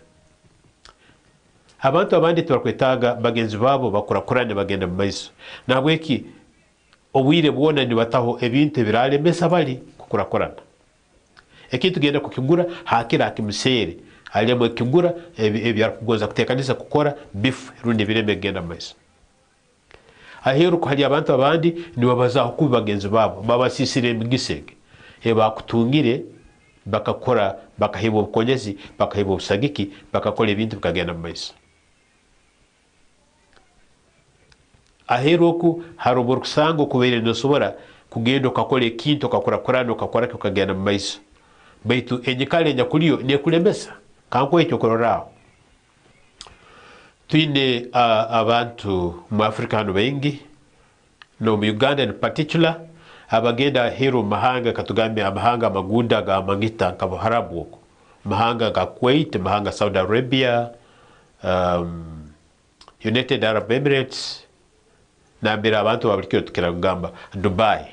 Abantu abandi twakwetaga bagenzi babo bakurakurane bagenda mu maiso. Nabweki obwire bwona ni bataho ebintu biralemesa bali kukurakurana. Ekintu genda kukigura hakira akimusere aliyemo kigura ebyakugoza kutekanisa kukora bifu rundi bireme genda mu maiso. Ahero ko hali abantu abandi ni babazaho kuba bagenzi babo babasisire emigisege bakutungire bakakora bakaheba obukonyezi bakaheba obusagiki bakakora ebintu bikagenda mu maiso. Ahero ko harobora kusanga kubere nosobora kugenda okakora ekintu okakurakurana okakora kukagenda mu maiso. Baitu enyikale nyakuliyo nekulemesa kanko ekyo kororaho. Twine abantu mu Afrika hano bengi no mu Uganda in particular abagenda hero mahanga katugambe amahanga magunda ga mangita nkabo harabu oko mahanga ga Kuwait, mahanga Saudi Arabia, United Arab Emirates na mbira abantu baburikiro tukira kugamba Dubai,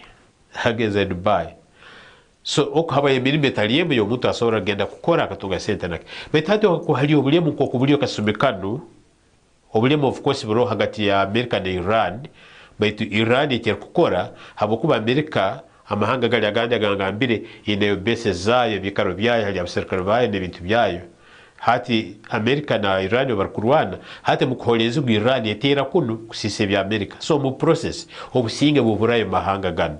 hageze Dubai. So oko haba emirimo etaliyemu yo muntu asobora genda kukora akatunga sente nake. Betatu ko hali obulemu ko kubulyo kasumikano obulemu of course buro hagati ya America na Iran. Baitu Iran ekera kukora habokuba America amahanga gali agandi agangambire ineyo base zayo bikaro byayo hali abasirikare bayo n'ebintu byayo hati Amerika na Iran barikurwana hati mukuholeza ku Iran yetera kuno kusise bya Amerika so mu process obusinge buburayo mahanga gano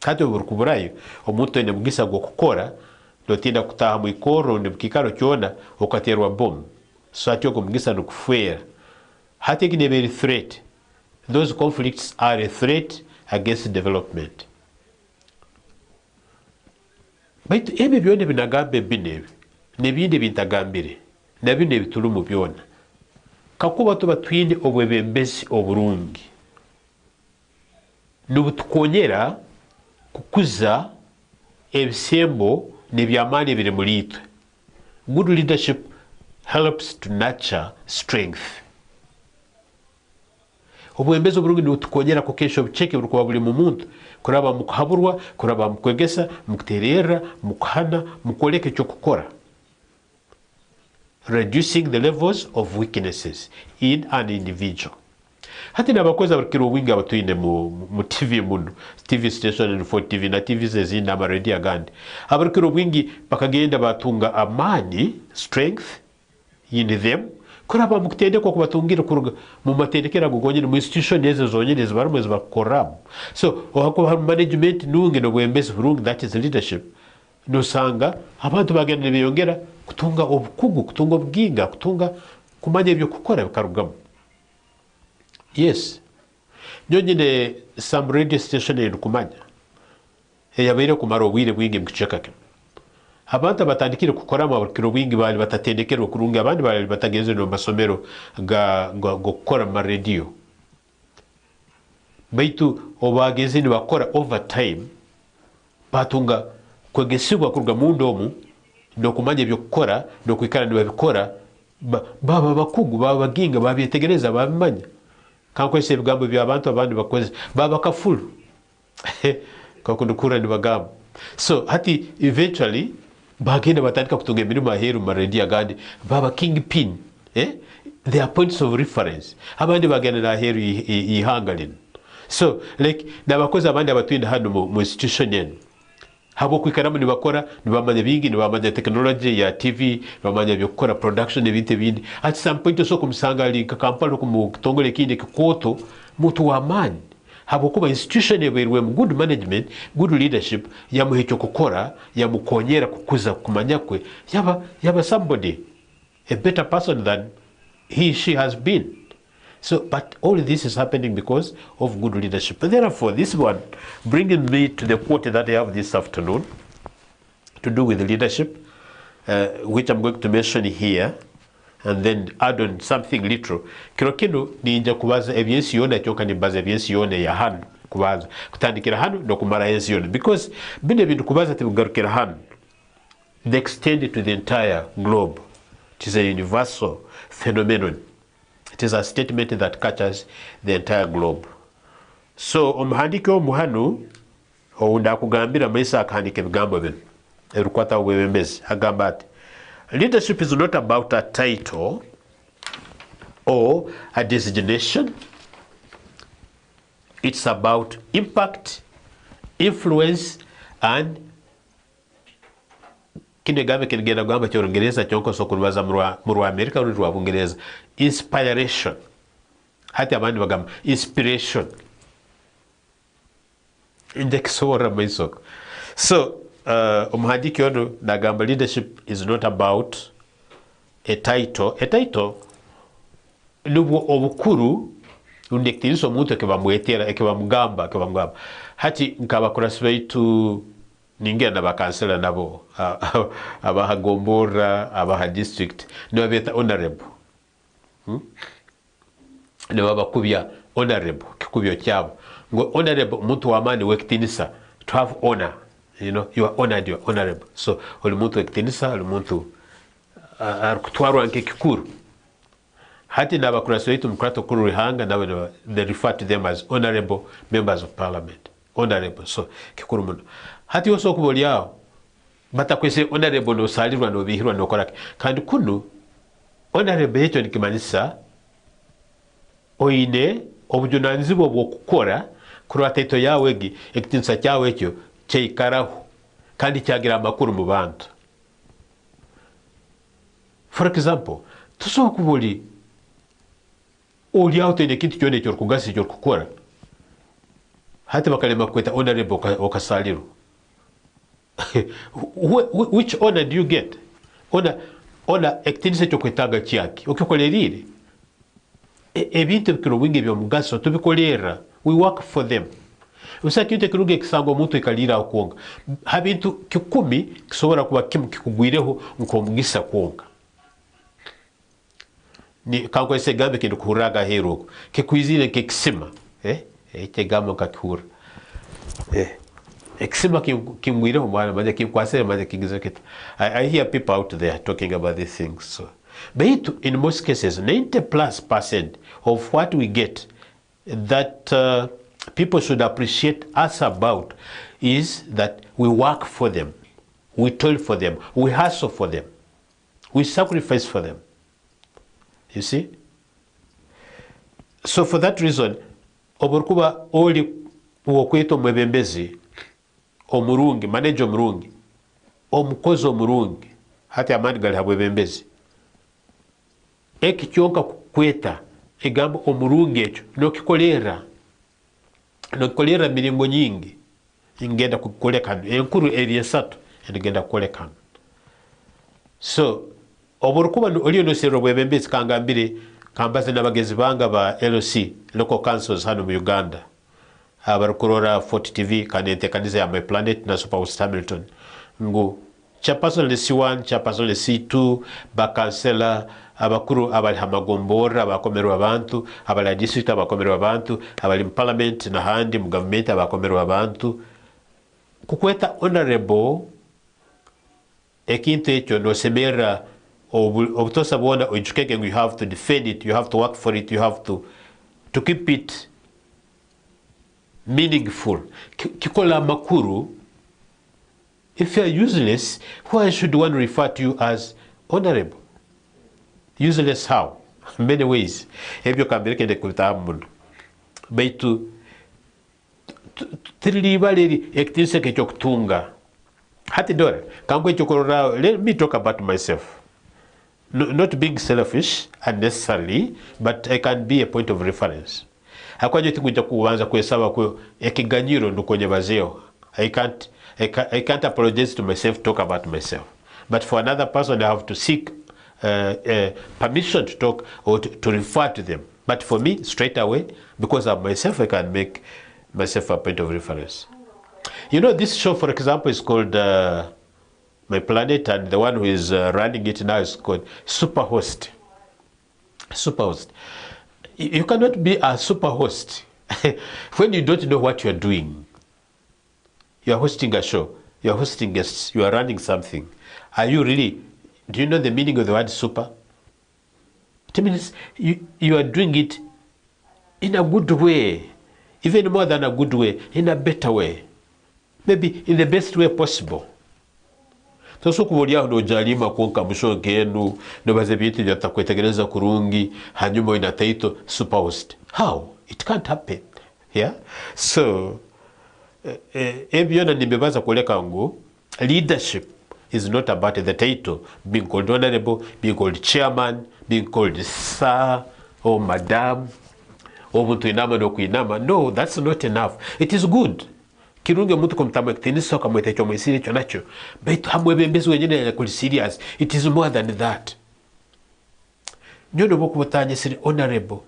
hati burikuburayo omuntu ene mugisa go kukora dotinda kutaha mu ikoro ne bukikaro kyona okaterwa bomb so atyo kumugisa no kufera hati gine very threat. Those conflicts are a threat against development. Baitu ebe byone binagambe binebe nebindi bintagambire nabine bitulumu byona kakuba tuba twine obwebembezi oburungi nubutukonyera kukuza ebisembo nebyamani biri mulitwe. Good leadership helps to nurture strength. Obwembezi oburungi nubutukonyera kukesha obucheke burikuba buli mu muntu kuraba mukuhaburwa kuraba mukwegesa mukuterera mukuhana mukoleka ekyo kukora. Reducing the levels of weaknesses in an individual. Hati nabakozi abarikira obwingi abatuine mu TV muno TV station and 4 TV na TV zezindi amaredio agandi abarikira obwingi bakagenda batunga amani strength in them kuraba mukutendekwa kubatungira kuruga mu matendekera gugonyene mu institution ezo zonyene zibarumwe zibakoramu so ohakuba management nunge no bwembezi burungi that is leadership nosanga abantu bagenda biyongera kutunga obukugu kutunga obwinga kutunga kumanya ebyo kukora bikarugamu. Yes, nyonyine some radio station eri kumanya eyabaire kumara obwire bwingi mukiceka kino abantu batandikire kukora mu burikiro bwingi bali batatendekera okurunga abandi bali batageze no masomero go gukora mu radio baitu obageze ni bakora overtime batunga kwegesibwa kuruga mu ndomu no kumanya ebyo kukora no kwikara ni babikora baba bakugu baba baginga babyetegereza babimanya kankwese ebigambo by'abantu abandi bakoze baba kafulu kakundukura ni bagambo so hati eventually bagenda batandika kutunga emirimu aheru mu radio agandi baba kingpin they are points of reference abandi bagenda na aheru ihangalin so like nabakozi abandi abatwinda hano mu institution yenu habo kwikaramu ni bakora ni bamanya bingi ni bamanya technology ya TV bamanya byo gukora production ebintu bindi at some point so kumusanga ali Kampala kumutongole kindi kikoto mutu wa mani habo kuba institution eberwe mu good management good leadership yamuhecho kukora yamukonyera kukuza kumanya kwe yaba somebody a better person than she has been. So, but all this is happening because of good leadership. And therefore, this one bringing me to the quote that I have this afternoon to do with leadership, which I'm going to mention here, and then add on something literal. Kirokino ni inja kubaza evidensi yone choka ni baza evidensi yone ya hanu kubaza kutandikira hanu no kumara yensi yone because bine bintu kubaza tibugarukira hanu they extend to the entire globe. It is a universal phenomenon. It is a statement that catches the entire globe. So omuhandike omuhanu ounda kugambira maisa akahandike bigambo bino erukwata obwebembezi agamba ati leadership is not about a title or a designation. It's about impact, influence and kine gambe kinigenda gamba cy'Olungereza cyonko so kubaza mu Amerika n'u Rwabungereza inspiration hati abandi bagamba inspiration indexora maisoko so umuhandiki ono nagamba leadership is not about a title nubu obukuru undekiriso omuntu ekebamwetera ekebamugamba hati nkabakurasi baitu ningenda bakansela nabo abahagombora abaha district nibo beta honorable nibo bakubya honorable kikubyo kyabo ngo honorable muntu wamani wekitinisa to have honor, you know, you are honored, you are honorable. So oli muntu wekitinisa oli muntu kutwarwa nke kikuru hati nabakurasi baitu mukurato kuru rihanga nawe they refer to them as honorable members of parliament. Honorable so kikuru muno hati yoso kubolyao batakwese honorable no salirwa no bihirwa no korake kandi kuno honorable yecho nikimanisa oine obujunanzibo bwo kukora kuri taito yawe gi ekitinsa cyawe cyo kyeikaraho kandi kyagira amakuru mu bantu. For example, tusobola kuba oli aho toine ekintu kyona ekyorikugasa ekyorikukora hati bakalema kukweta honorable okasaliro. Which honor do you get? Honor ekitinisa ekyokwetaaga kyaki okikolerire. Ebintu ebikiro bingi ebyomugaso tubikolera. We work for them. Usa kintu ekiruga ekisanga omuntu ekalira akwonga ha bintu 10 kisobora kuba kimu kikugwireho nkomugisa kwonga. Ni kanko ese gambe kintu kuhuraga hero kikwizire kekisima ekigamo kakihura ekisima kimwireho mwana maze kinkwasere maze kigize kita. I hear people out there talking about these things. So but in most cases 90+% of what we get that people should appreciate us about is that we work for them, we toil for them, we hustle for them, we sacrifice for them. You see? So for that reason, oburkuba oli uokweto mwebembezi omurungi, manager omurungi, omukozi omurungi, hati amani gali habwebembezi. Eki kyonka kukweta egambo omurungi ekyo nokikolera. Nokikolera miringo nyingi ingenda kukolekana enkuru eryesatu engenda kukolekana. So oburkuba oliyo nosero bwebembezi kangambire kambaze n'abagezi banga ba LC local councils hano mu Uganda abarukurora 40 TV kanente kanize ya My Planet na Super Hamilton ngo chairperson C1 chairperson C2 bakansela abakuru abali hamagombora abakomerwa abantu abali district abakomerwa abantu abali mu parliament na handi mu government abakomerwa abantu kukweta honorable ekintu ekyo no semera obutosa bwona ojukeke. You have to defend it, you have to work for it, you have to keep it meaningful. Kikola makuru. If you are useless, why should one refer to you as honorable? Useless how? Many ways. Ebyo kambireke de kutamundo. Baitu tilibaleri ekitinse kechokutunga. Hati dore, kangwe chokorora, let me talk about myself. Not being selfish unnecessarily, but I can be a point of reference. Hakwaje tikuja kuanza kuhesabu kwa ekiganyiro ndukonye bazeo. I can't apologize to myself, talk about myself. But for another person, I have to seek permission to talk or to refer to them. But for me, straight away, because of myself, I can make myself a point of reference. You know, this show, for example, is called My Planet, and the one who is running it now is called Superhost. Superhost. You cannot be a superhost when you don't know what you're doing. You are hosting a show, you are hosting guests, you are running something. Are you really, do you know the meaning of the word super? It means you are doing it in a good way, even more than a good way, in a better way. Maybe in the best way possible. So kubolia ndo jalima konka mushoke yenu ndo baze bintu byatakwetegereza kurungi hanyuma ina title superhost. How? It can't happen. Yeah? So ebyona nimebaza kuleka ngo leadership is not about the title, being called honorable, being called chairman, being called sir or madam or muntu inama no kuinama. No, that's not enough. It is good. Kirunge mtu kumtama kitinisa kama itacho mwisiri chonacho. But hamwebembezi wenyene ya kuli serious. It is more than that. Nyono boku butanye siri honorable,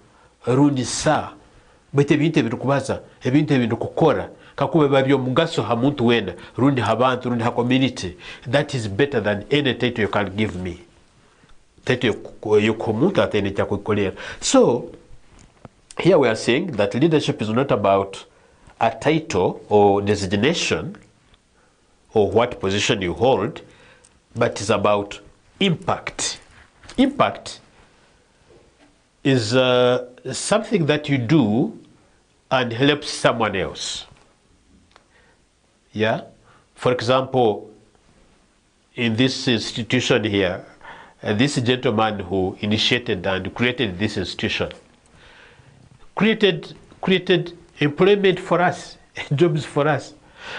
rundi sa. But ebinte bintu kubaza, ebinte bintu kukora. Kakube babyo mugaso ha muntu wena, rundi habantu, rundi ha community. That is better than any title you can give me. Title yokomuta atene cha kukolera. So, here we are saying that leadership is not about a title or designation or what position you hold, but it's about impact. Impact is something that you do and helps someone else. Yeah? For example, in this institution here, this gentleman who initiated and created this institution created employment for us, jobs for us.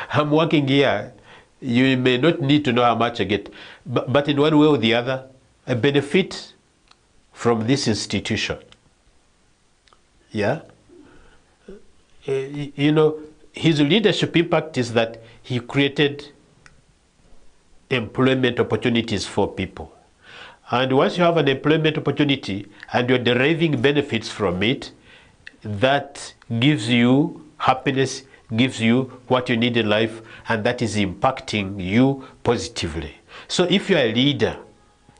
I'm working here. You may not need to know how much I get, but in one way or the other, I benefit from this institution. Yeah? You know, his leadership impact is that he created employment opportunities for people. And once you have an employment opportunity and you're deriving benefits from it, that gives you happiness, gives you what you need in life, and that is impacting you positively. So if you're a leader,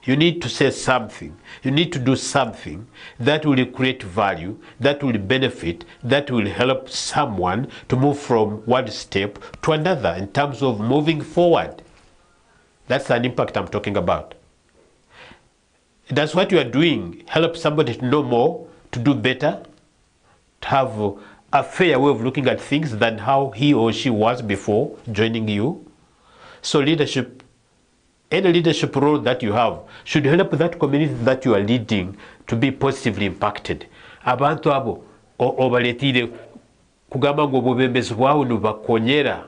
you need to say something, you need to do something that will create value, that will benefit, that will help someone to move from one step to another in terms of moving forward. That's an impact I'm talking about. Does what you are doing help somebody to know more, to do better, to have a fair way of looking at things than how he or she was before joining you? So leadership, any leadership role that you have should help that community that you are leading to be positively impacted. Abantu abo obaletire kugamba ngo obubembezi bwawe nubakonyera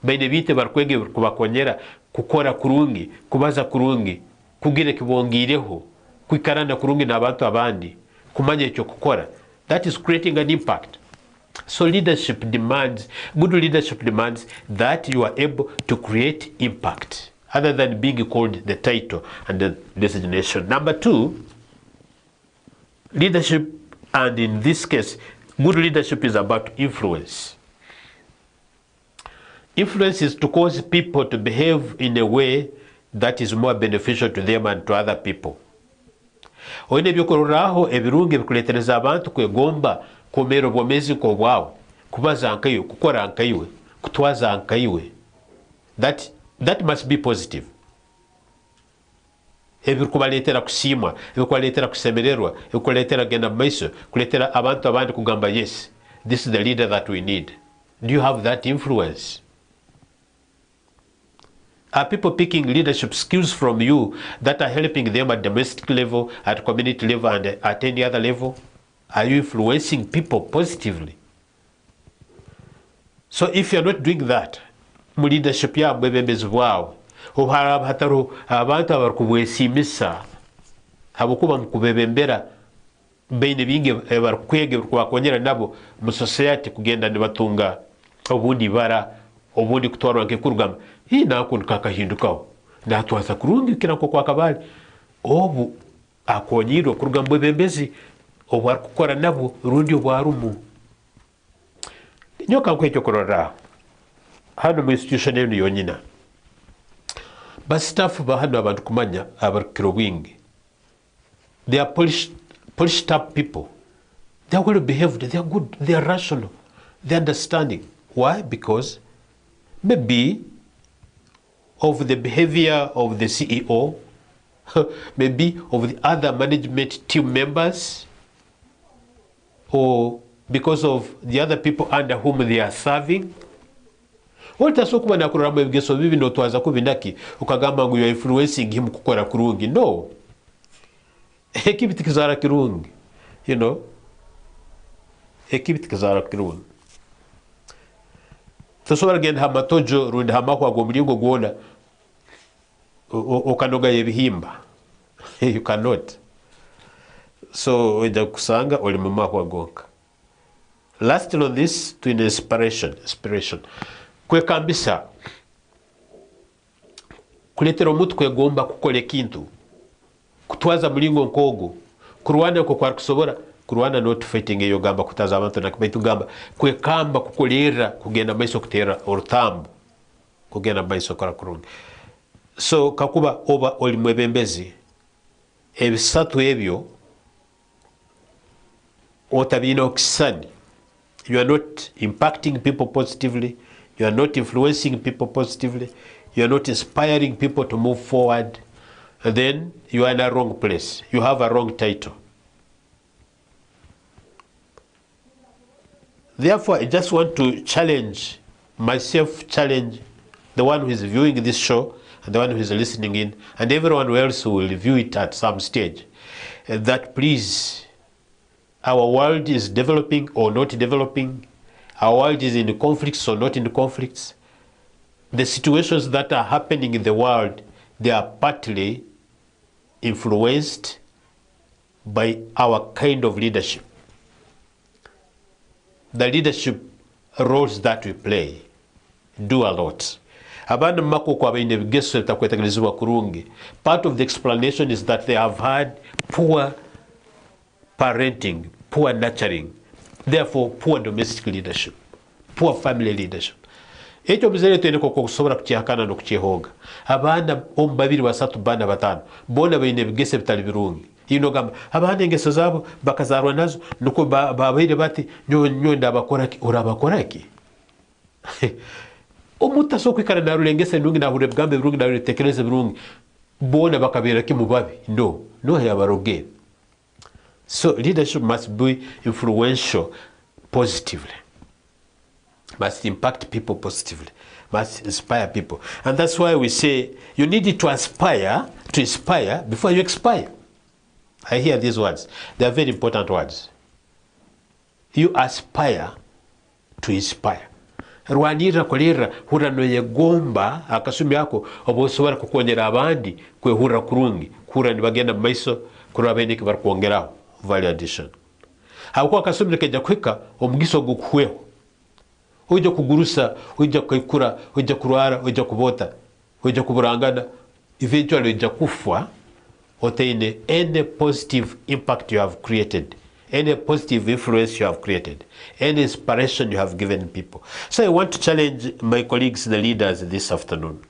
baine bite barkwege kubakonyera kukora kurungi, kubaza kurungi, kugira kibongireho, kwikarana kurungi n'abantu abandi, kumanya icyo kukora. That is creating an impact. So leadership demands, good leadership demands that you are able to create impact, other than being called the title and the designation. Number two, leadership, and in this case, good leadership is about influence. Influence is to cause people to behave in a way that is more beneficial to them and to other people. Oine byokoruraho ebirungi bikuletereza abantu kwegomba komera obwomezi ko bwawe, kubaza nkayo, kukora nkaiwe, kutwaza nkaiwe. That must be positive. Ebikubaletera kusimwa, ebikubaletera kusemererwa, ebikubaletera genda maiso, kuletera abantu abandi kugamba yes, this is the leader that we need. Do you have that influence? Are people picking leadership skills from you that are helping them at domestic level, at community level, and at any other level? Are you influencing people positively? So if you're not doing that, mu leadership ya bwebembezi bwawe, hataro abantu abarikubwesimisa, habukuba mukubebembera baine bingi barikwege kubakonyera nabo mu society kugenda nibatunga obundi bara, obundi kutwarwa nkekurugama. Hii nakundu kakahindukaho natwaza kurungi kirako kwa kabali obu akonyiro kurugamba bembezi obu arikukora nabo rundi obwarumu nyoka kwekyo korora hano mu institution eno yonyina bas staff ba hano abantu kumanya abarikiro bwingi, they are polished up people, they are well behaved, they are good, they are rational, they are understanding. Why? Because maybe of the behavior of the CEO, maybe of the other management team members, or because of the other people under whom they are serving. Olutasokuba nakururamu ebigeso bibi notwaza kubindaki ukagamba ngo you are influencing him kukora kurungi. No. Ekibiti kizara kirungi. You know? Ekibiti kizara kirungi. Tosobora genda hamatojo rundi hamakwa gomulingo gwona okanoga yebihimba. You cannot. So ojja kusanga oli mu makwa gonka. Lastly on this, to inspiration. Kwekambisa kuletera omuntu kwegomba kukola ekintu, kutwaza mulingo nkogo, kurwana ko kwari kusobora, kurwana not fighting eyo gamba kutaza abantu nakubaitu gamba kwekamba kukolera kugenda maiso kutera orutambo kugenda maiso kora kurungi. So kakuba oba oli mwebembezi ebisatu ebyo otabino okisani, you are not impacting people positively, you are not influencing people positively, you are not inspiring people to move forward, and then you are in a wrong place. You have a wrong title. Therefore, I just want to challenge myself, challenge the one who is viewing this show, and the one who is listening in, and everyone else who will view it at some stage, that please, our world is developing or not developing, our world is in conflicts or not in conflicts, the situations that are happening in the world, they are partly influenced by our kind of leadership. The leadership roles that we play do a lot. Abana makoko abaine bigeso takwetegerezebwa kurungi. Part of the explanation is that they have had poor parenting, poor nurturing, therefore poor domestic leadership, poor family leadership. Ekyo bizere twene koko kusobora kukihakana no kukihoga. Abana ombabiri basatu bana batano bona baine bigese bitali birungi. Yino gamba abana engeso zabo bakazarwa nazo nuko babaire bati nyonda abakoraki urabakoraki. Omuntu asokwikara narulengese ndungi nahure bgambe birungi narutekereze birungi bona bakabera ki mubabi no yabaroge. So leadership must be influential positively, must impact people positively, must inspire people. And that's why we say you need to inspire before you expire. I hear these words. They are very important words. You aspire to inspire. Rwanira kolera hurano yegomba akasumi yako obosobora kukongera abandi kwehura kurungi kura nibagenda maiso kura bene kibar kwongeraho value addition. Hako akasumi keja kwika omugiso gukuhweho. Ujja kugurusa, ujja kwikura, ujja kurwara, ujja kubota, ujja kuburangana, eventually ujja kufwa otaine any positive impact you have created, any positive influence you have created, any inspiration you have given people. So I want to challenge my colleagues, the leaders this afternoon,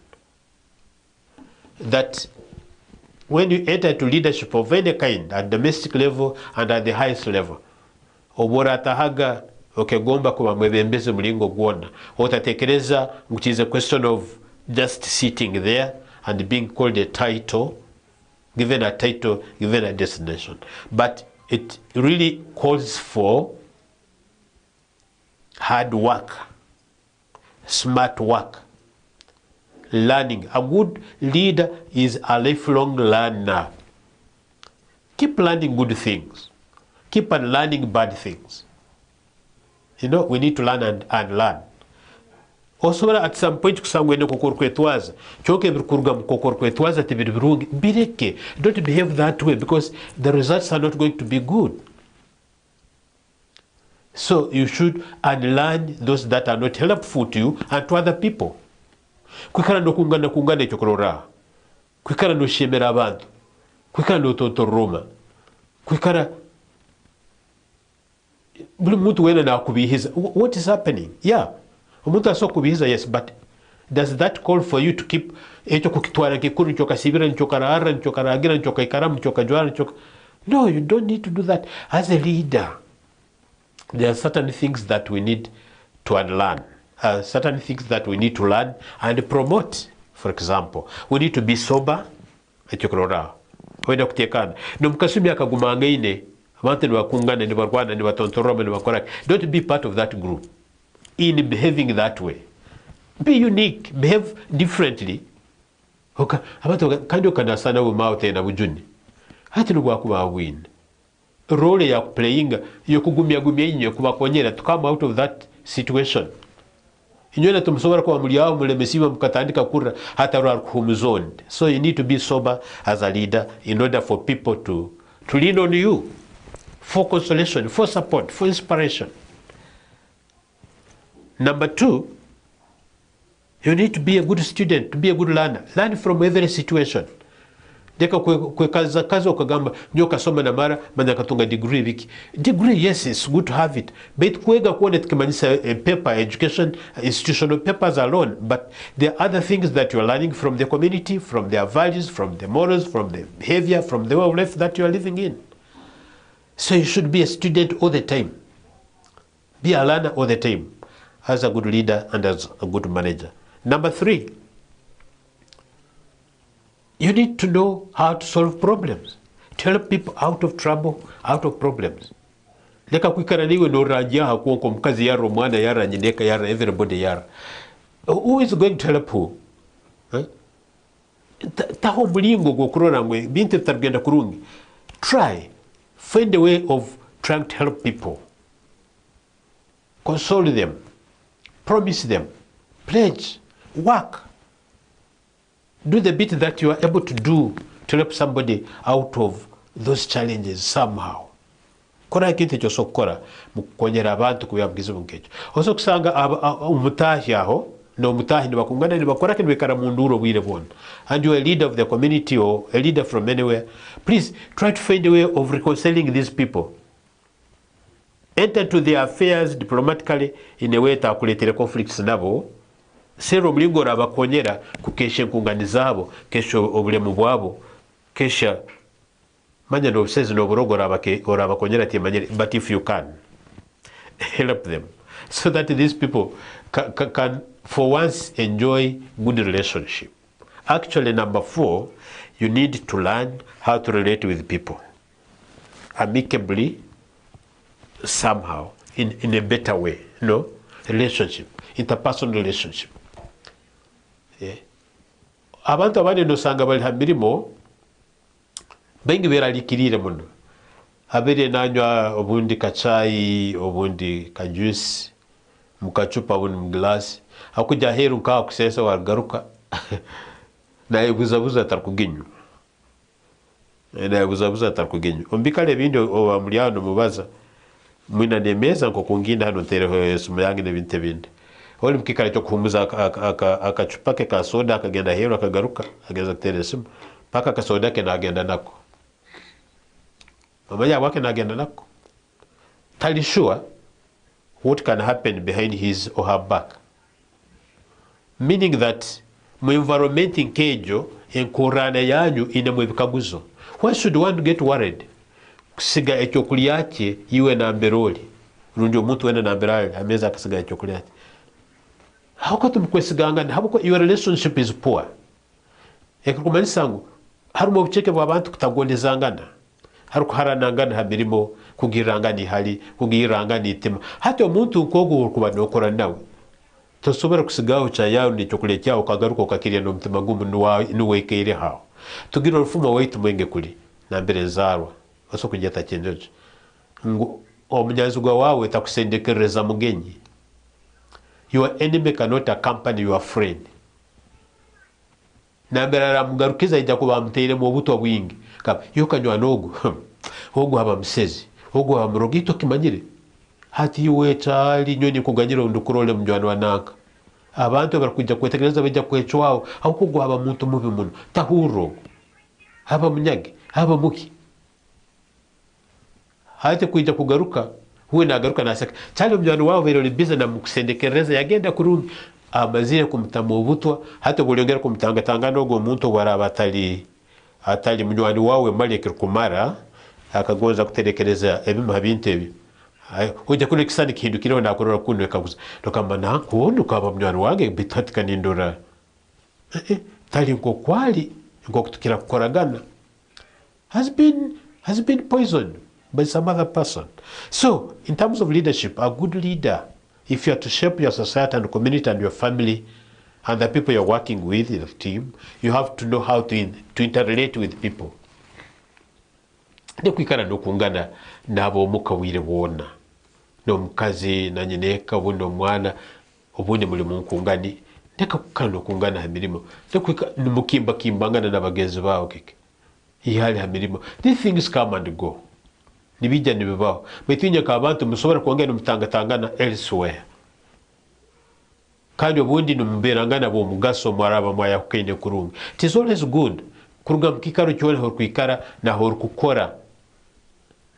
that when you enter into leadership of any kind, at domestic level and at the highest level, obora tahaga okegomba kuba mwebembeze mulingo gwona otatekereza which is a question of just sitting there and being called a title, given a destination, but it really calls for hard work, smart work, learning. A good leader is a lifelong learner. Keep learning good things, keep on learning bad things. You know, we need to learn and learn. Also, at some point, kusangwene kokorkwetwaza, choke birukurga kokorkwetwaza tibirungi bireke. Don't behave that way because the results are not going to be good. So you should unlearn those that are not helpful to you and to other people. Kwikara no kungana chokorora. Kwikara no shemera abantu. Kwikara no totoroma. Kwikara what is happening? Yeah. Yes, but does that call for you to keep no, you don't need to do that. As a leader, there are certain things that we need to unlearn, certain things that we need to learn and promote. For example, we need to be sober. Don't be part of that group in behaving that way. Be unique, behave differently. Role ya playing to come out of that situation. So you need to be sober as a leader in order for people to lean on you for consolation, for support, for inspiration. Number two, you need to be a good student, to be a good learner. Learn from every situation. Deka kazi okagamba nyo kasoma na mara manda katunga degree wiki. Degree, yes, it's good to have it. But kuega kuone tukimanisa paper, education, institutional papers alone. But there are other things that you're learning from the community, from their values, from the morals, from the behavior, from the way of life that you are living in. So you should be a student all the time. Be a learner all the time. As a good leader and as a good manager. Number three, you need to know how to solve problems, to help people out of trouble, out of problems. Leka kwikara niwe no rajia hakuonko mkazi yaro mwana yara nyineka yara everybody yara. Who is going to help who? Taho mlingo go kurona ngwe binte targenda kurungi. Try, find a way of trying to help people. Console them, promise them, pledge, work. Do the bit that you are able to do to help somebody out of those challenges somehow. Kora ekintu ekyo sokora mukonyera abantu kubyabugize bunkecho. Oso kusanga umutahi aho no mutahi ni bakungana ni bakora kintu bekara munduro bwire bona. And you are a leader of the community or a leader from anywhere. Please try to find a way of reconciling these people. Enter to their affairs diplomatically in a way takuletere conflicts nabo. Sero mlingo rabakonyera kukeshe nkungani zabo kesho obulemu bwabo kesha manya no says no borogo rabakonyera timanyere. But if you can help them so that these people can for once enjoy good relationship. Actually, number 4, you need to learn how to relate with people amicably, somehow, in a better way. No relationship, interpersonal relationship. Abantu abandi nosanga bali hamirimo bengi beralikirire muno habere nanywa obundi kachai obundi kajuice mukachupa bundi mglasi akuja heru nkawa kusesa wagaruka naye buzabuza takuginyu ombikale bindi obamulyano mubaza mwina nemeza nko kungina hano tere sumu yange nebinte bindi oli mkikale cyo kuhumuza akachupa ke ka soda akagenda heru akagaruka ageza tere sumu paka ka soda ke nagenda nako mama wake nagenda nako tali sure what can happen behind his or her back, meaning that mu environment nkejo enkorana yanyu ine mwebikaguzo. Why should one get worried kusiga ekyokuli yake iwe na mberoli rundi omuntu wena na mberali ameza akasiga ekyokuli yake? How could mkwesigangana? How your relationship is poor? Ekukumanisangu harumo bucheke bw'abantu kutagondezangana harukuharanangana habirimo kugirangana ihali kugirangana itima hati omuntu nkogo kuba nokora nawe tosobora kusigaho cha yawo ni chokule cyao kagaruka ukakiriya no mutima gumu nuwekere hao tugira urufuma waitu mwenge kuli na mbere nzarwa oso kujeta cyenjoje ngo omunyazugwa wawe takusendekereza mugenyi. Your enemy cannot accompany your friend. Nambera mugarukiza ijja kuba mteire mu buto bwingi kaba yokanywa nogu ogu haba msezi ogu haba mrogito kimanyire hati iwe chali nyoni kuganyira undukurole mjwano wanaka abantu barakujja kwetegereza bajja kwechwao au kugwa haba muntu mubi muno tahuro haba munyage haba muki hati kujja kugaruka huwe nagaruka nasaka chali mjwano wao bero libiza na mukusendekereza yagenda kurungi amazire kumutama obutwa hata bulyongera kumutanga nogo omuntu waraba atali munywani wawe maleke kumara akagonza kuterekereza ebima bintebi ujja kule kisani kihindukire nakorora kunwe kaguza dokamba nanko ndukaba munywani wange bitatika nindora tali nko kwali nko kutukira kukoragana has been poisoned by some other person. So in terms of leadership, a good leader, if you are to shape your society and community and your family and the people you're working with in the team, you have to know how to interrelate with people. Nekwikara nokungana nabo mukawire bona no mukazi na nyineka buno mwana obundi muri munkungani ndeka kukana nokungana hamirimo nekwika nimukimba kimbangana nabagenzi bawo keke ihali hamirimo. These things come and go nibijja nibibaho betinya ka abantu musobora kwongera mutangatangana elsewhere kandi obundi numberangana bo mugaso mwaraba mwaya kukende kurungi. It is always good kuruga mkikaro cyone ho kwikara na ho kukora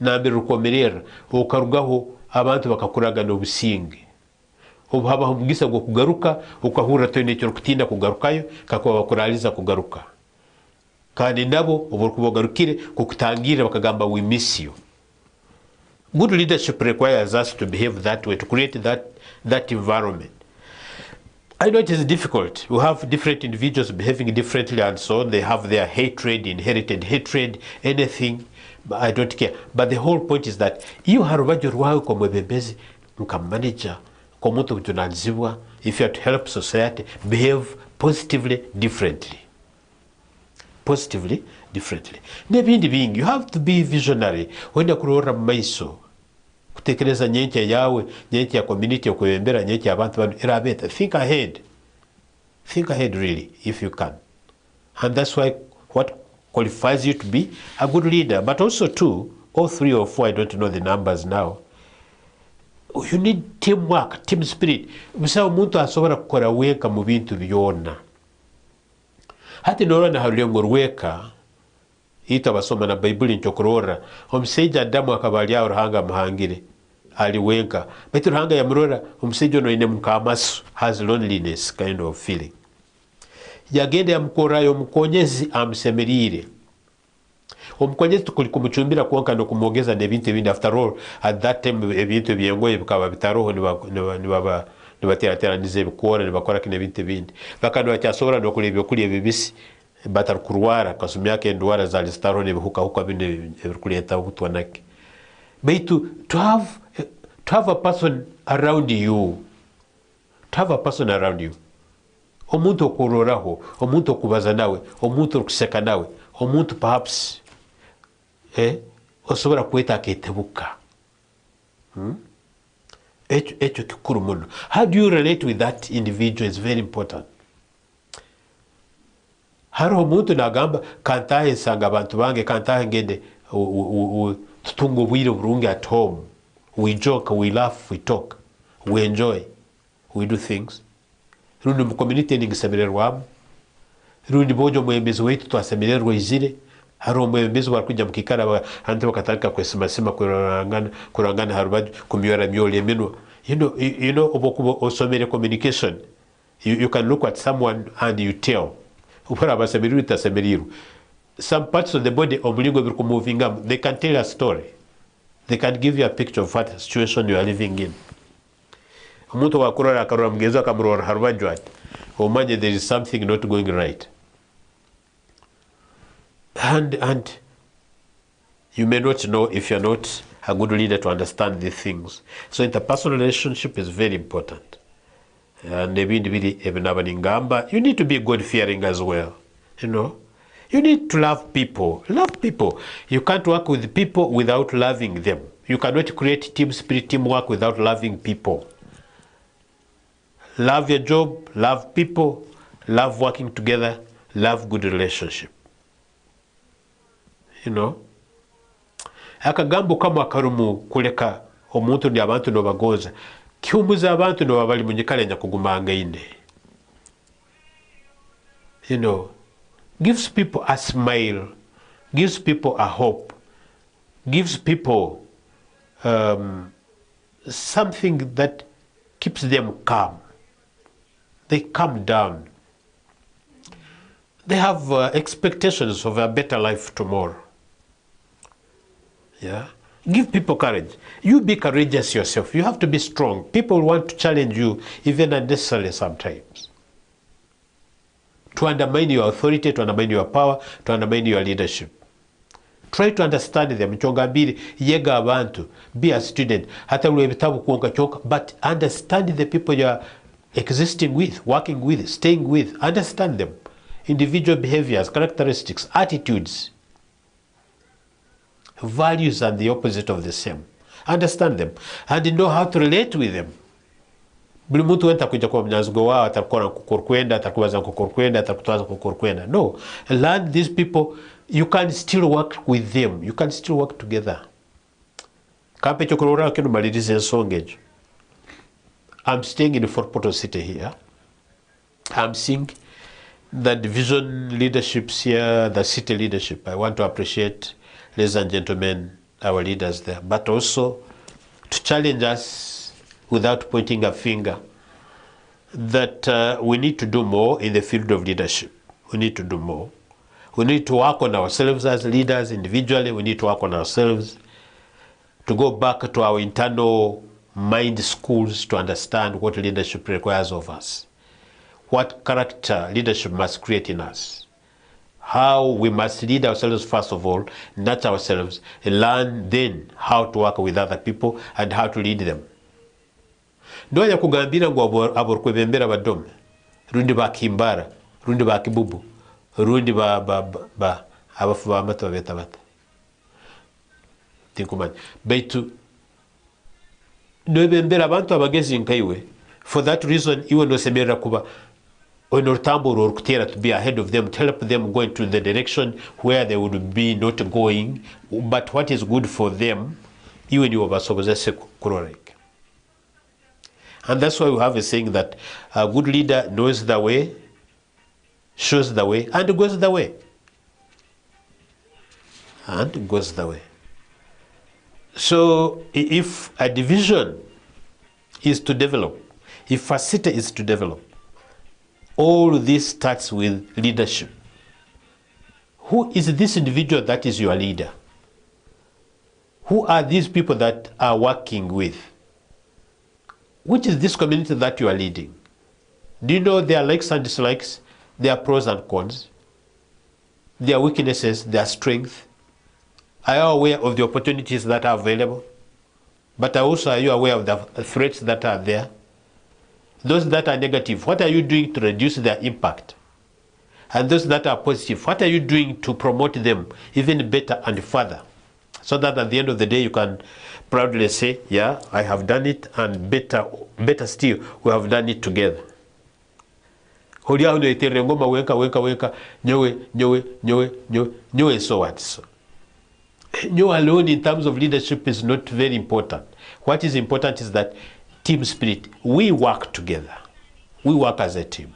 na mbere rukomerera ukarugaho abantu bakakuraga no businge obhaba mugisa go kugaruka ukahura tone cyo kutinda kugarukayo kakwa bakuraliza kugaruka kandi nabo obukubogarukire kukutangira bakagamba we miss you. Good leadership requires us to behave that way, to create that environment. I know it is difficult. We have different individuals behaving differently and so on. They have their hatred, inherited hatred, anything. I don't care. But the whole point is that you harubajo rwawe kwa mwebebezi mkamanager kwa mtu tunanziwa. If you have to help society, behave positively, differently. Positively, differently. Nebindi bingi, you have to be visionary. Wenda kurora maiso. Kutekereza nyenche yawe, nyenche ya community, okuyembera nyenche ya abantu banu irabeta. Think ahead. Think ahead really, if you can. And that's why what qualifies you to be a good leader. But also too, or 3 or 4, I don't know the numbers now, you need teamwork, team spirit. Bisa omuntu asobora kukora weka mu bintu byona. Hati norona harulengo rweka, ita basoma na Bible nchokorora, omusejja Adamu akabali aho ruhanga muhangire, ali wenka. Baitu ruhanga ya murora, omusejja no ine mukamasu, has loneliness kind of feeling. Yagende ya mkorayo omukonyezi amusemerire. Omukonyezi tukuli kumuchumbira kuonka no kumwongeza nebintu ebindi. After all, at that time ebintu byengoye bikaba bitaroho nibateerateraniza ebikora nibakora kine ebintu ebindi. Bakandi bakyasobora n'okulya ebyokulya ebibisi batarukurwara kasumyaka endwara zali zitaroho nebihukahuka bindi ebirikuleeta obutwanake. Baitu to have a person around you, to have a person around you, omuntu okuroraho, omuntu okubaza nawe, omuntu okuseka nawe, omuntu perhaps osobora kweta aketebuka. Echo kikuru muno. How do you relate with that individual is very important. Hariho omuntu nagamba kantahe nsanga abantu bange, kantahe ngende tutunga obwire burungi at home. We joke, we laugh, we talk, we enjoy, we do things. Rundi mu community ningisemererwamu. Rundi bojo mwembezi wetu twasemererwa izire. Hariho mwembezi wakuja mukikara hantu bakatandika kwesimasima kurangana harubaju kumiyora myoli eminwa. You know obokubo osomere communication. You can look at someone and you tell. Upara basemeriru itasemeriru. Some parts of the body omulingo biri moving up. They can tell a story. They can give you a picture of what situation you are living in. Omuntu wakurora akarora mugezi akamurora harubaju ati omanye there is something not going right. And you may not know if you're not a good leader to understand these things. So interpersonal relationship is very important. And you need to be God-fearing as well. You know, you need to love people. Love people. You can't work with people without loving them. You cannot create team spirit, teamwork without loving people. Love your job, love people, love working together, love good relationship. You know, akagambo kama akarumu kuleka omuntu ndi abantu no bagoza kiumuza abantu no babali munyikale nya kugumanga inde. You know, gives people a smile, gives people a hope, gives people something that keeps them calm. They calm down. They have expectations of a better life tomorrow. Yeah, give people courage. You be courageous yourself. You have to be strong. People want to challenge you, even unnecessarily sometimes, to undermine your authority, to undermine your power, to undermine your leadership. Try to understand them. Chongabiri yega abantu. Be a student. Hata ulebitabu kuonga choka, but understand the people you are existing with, working with, staying with. Understand them. Individual behaviors, characteristics, attitudes. Values are the opposite of the same. Understand them and know how to relate with them. Buli muntu wenta kuja kwa mnyazugo wao atakora kukorkwenda, atakuwaza kukorkwenda, atakutwaza kukorkwenda. No, learn these people. You can still work with them. You can still work together. Kampe chokorora kino malirize nsongejo. I'm staying in Fort Portal City here. I'm seeing the division leaderships here, the city leadership. I want to appreciate, ladies and gentlemen, our leaders there, but also to challenge us without pointing a finger that we need to do more in the field of leadership. We need to do more. We need to work on ourselves as leaders individually. We need to work on ourselves to go back to our internal mind schools to understand what leadership requires of us, what character leadership must create in us, how we must lead ourselves first of all, nurture ourselves, and learn then how to work with other people and how to lead them. Ndoya kugambira ngo aborkwebembera badome, rundi bakimbara, rundi bakibubu, rundi abafu ba mata beta bata. Tinkumani. Baitu nobembera abantu abagezi nkaiwe. For that reason iwe no semerera kuba onotambura orukutera to be ahead of them, to help them go into the direction where they would be not going, but what is good for them, iwe nibo basobozese kuroreka. And that's why we have a saying that a good leader knows the way, shows the way, and goes the way. And goes the way. So if a division is to develop, if a city is to develop, all this starts with leadership. Who is this individual that is your leader? Who are these people that are working with? Which is this community that you are leading? Do you know their likes and dislikes, their pros and cons, their weaknesses, their strengths? Are you aware of the opportunities that are available? But also, are you aware of the threats that are there? Those that are negative, what are you doing to reduce their impact? And those that are positive, what are you doing to promote them even better and further? So that at the end of the day, you can proudly say, yeah, I have done it, and better still, we have done it together. So what? You alone in terms of leadership is not very important. What is important is that team spirit. We work together. We work as a team.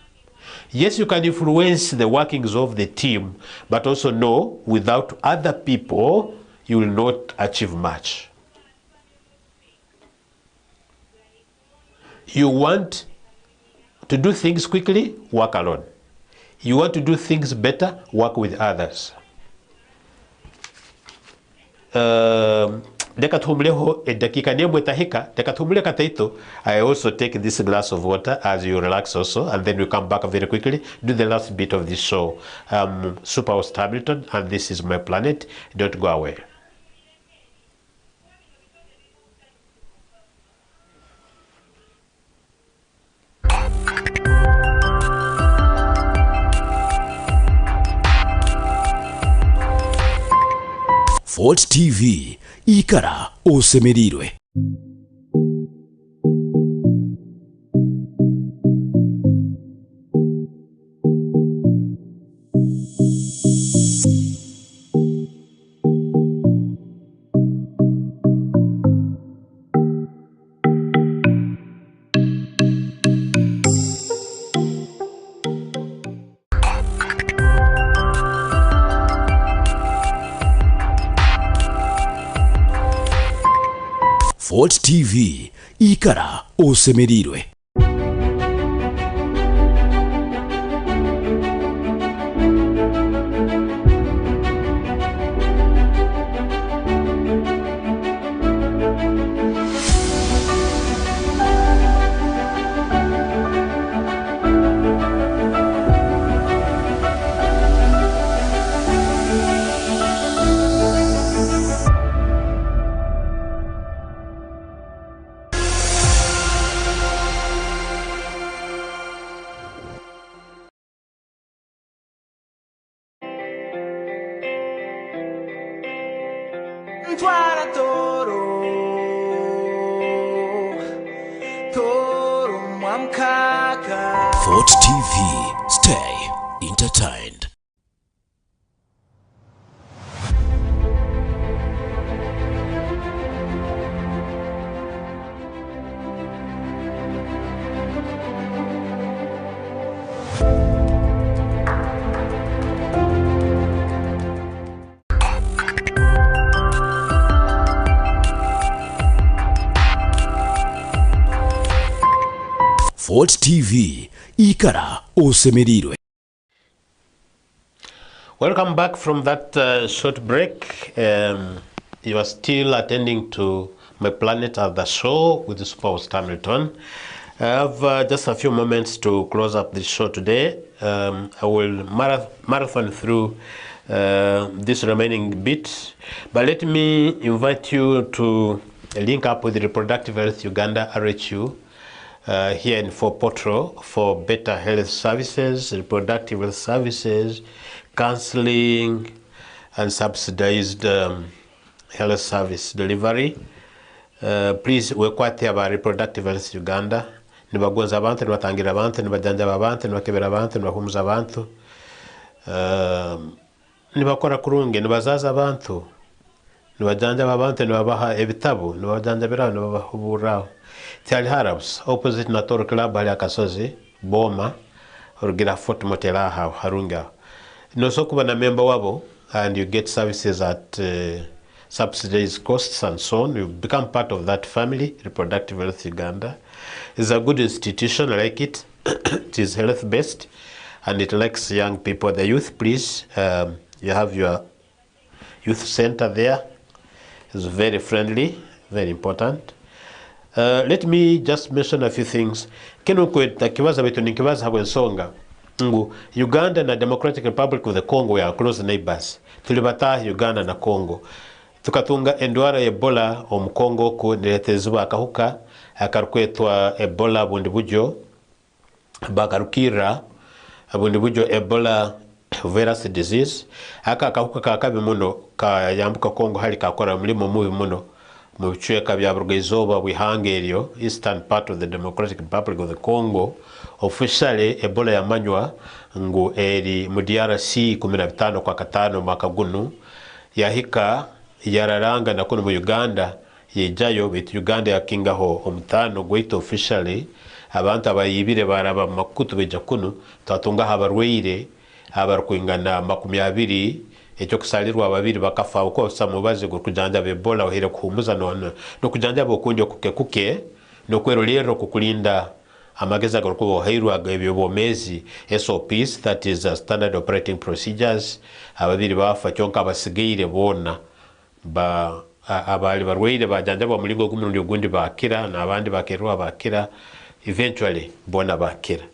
Yes, you can influence the workings of the team, but also know without other people, you will not achieve much. You want to do things quickly, work alone. You want to do things better, work with others. Deka tuhumuleho dakika nemwe tahika, deka tuhumule kataito. I also take this glass of water as you relax also, and then we come back very quickly, do the last bit of this show. Super Host Hamilton, and this is my planet. Don't go away. Fort TV ikara osemerirwe. Fort TV ikara osemerirwe. Ntwara toro, toro mwamkaka. Fort TV, stay entertained. Fort TV ikara osemerirwe. Welcome back from that short break. You are still attending to My Planet at the show with the Super Host Hamilton. I have just a few moments to close up the show today. I will marathon through this remaining bit, but let me invite you to link up with the Reproductive Health Uganda RHU here in Fort Portal for better health services, reproductive health services, counseling, and subsidized health service delivery. Please wekwate aba Reproductive Health Uganda nibagonza abantu nibatangira abantu nibajanjaba abantu nibakebera abantu nibahumuza abantu nibakora kurungi nibazaza abantu nibajanjaba abantu nibabaha ebitabo nibajanjabira nibabahuburaho tyali harabs opposite na Toro Club hali akasozi boma orugira Fort Motela harunga no so kuba na member wabo and you get services at subsidized costs and so on. You become part of that family. Reproductive Health Uganda is a good institution. I like it. It is health based and it likes young people. The youth, please, you have your youth center there. It's very friendly, very important. Let me just mention a few things. Kino kweta kibaza betu ni kibaza hapo nsonga. Uganda na Democratic Republic of the Congo are close neighbors. Tulibata Uganda na Congo. Tukatunga endwara Ebola omukongo ku niretezuba akahuka akarukwetwa Ebola bundi bujo bakarukira bundi bujo Ebola virus disease akahuka kakabi muno kayambuka Congo hali kakora mulimo mubi muno mu bicweka bya Burugaizoba bwihangeryo eastern part of the Democratic Republic of the Congo. Officially Ebola yamanywa ngo eri mu DRC 15 kwa 5 mwaka gunu yahika yararanga na kuno mu Uganda yejayo bitu Uganda yakingaho omutano gwito officially abantu abayibire baraba makutu beja kuno tatunga habarweire abarkwingana 20 ekyo kusalirwa ababiri bakafa uko samubaze kujanja Ebola ohire kuhumuza no kujanja bokunjo kuke no kwero lero kukulinda amageza garuko hairwa gebyo bomezi SOPs, that is standard operating procedures. Ababiri bafa cyonka basigaire bona ba abali barweire bajanjaba mulingo gumurundi gundi bakira na abandi bakerwa bakira eventually bona bakira.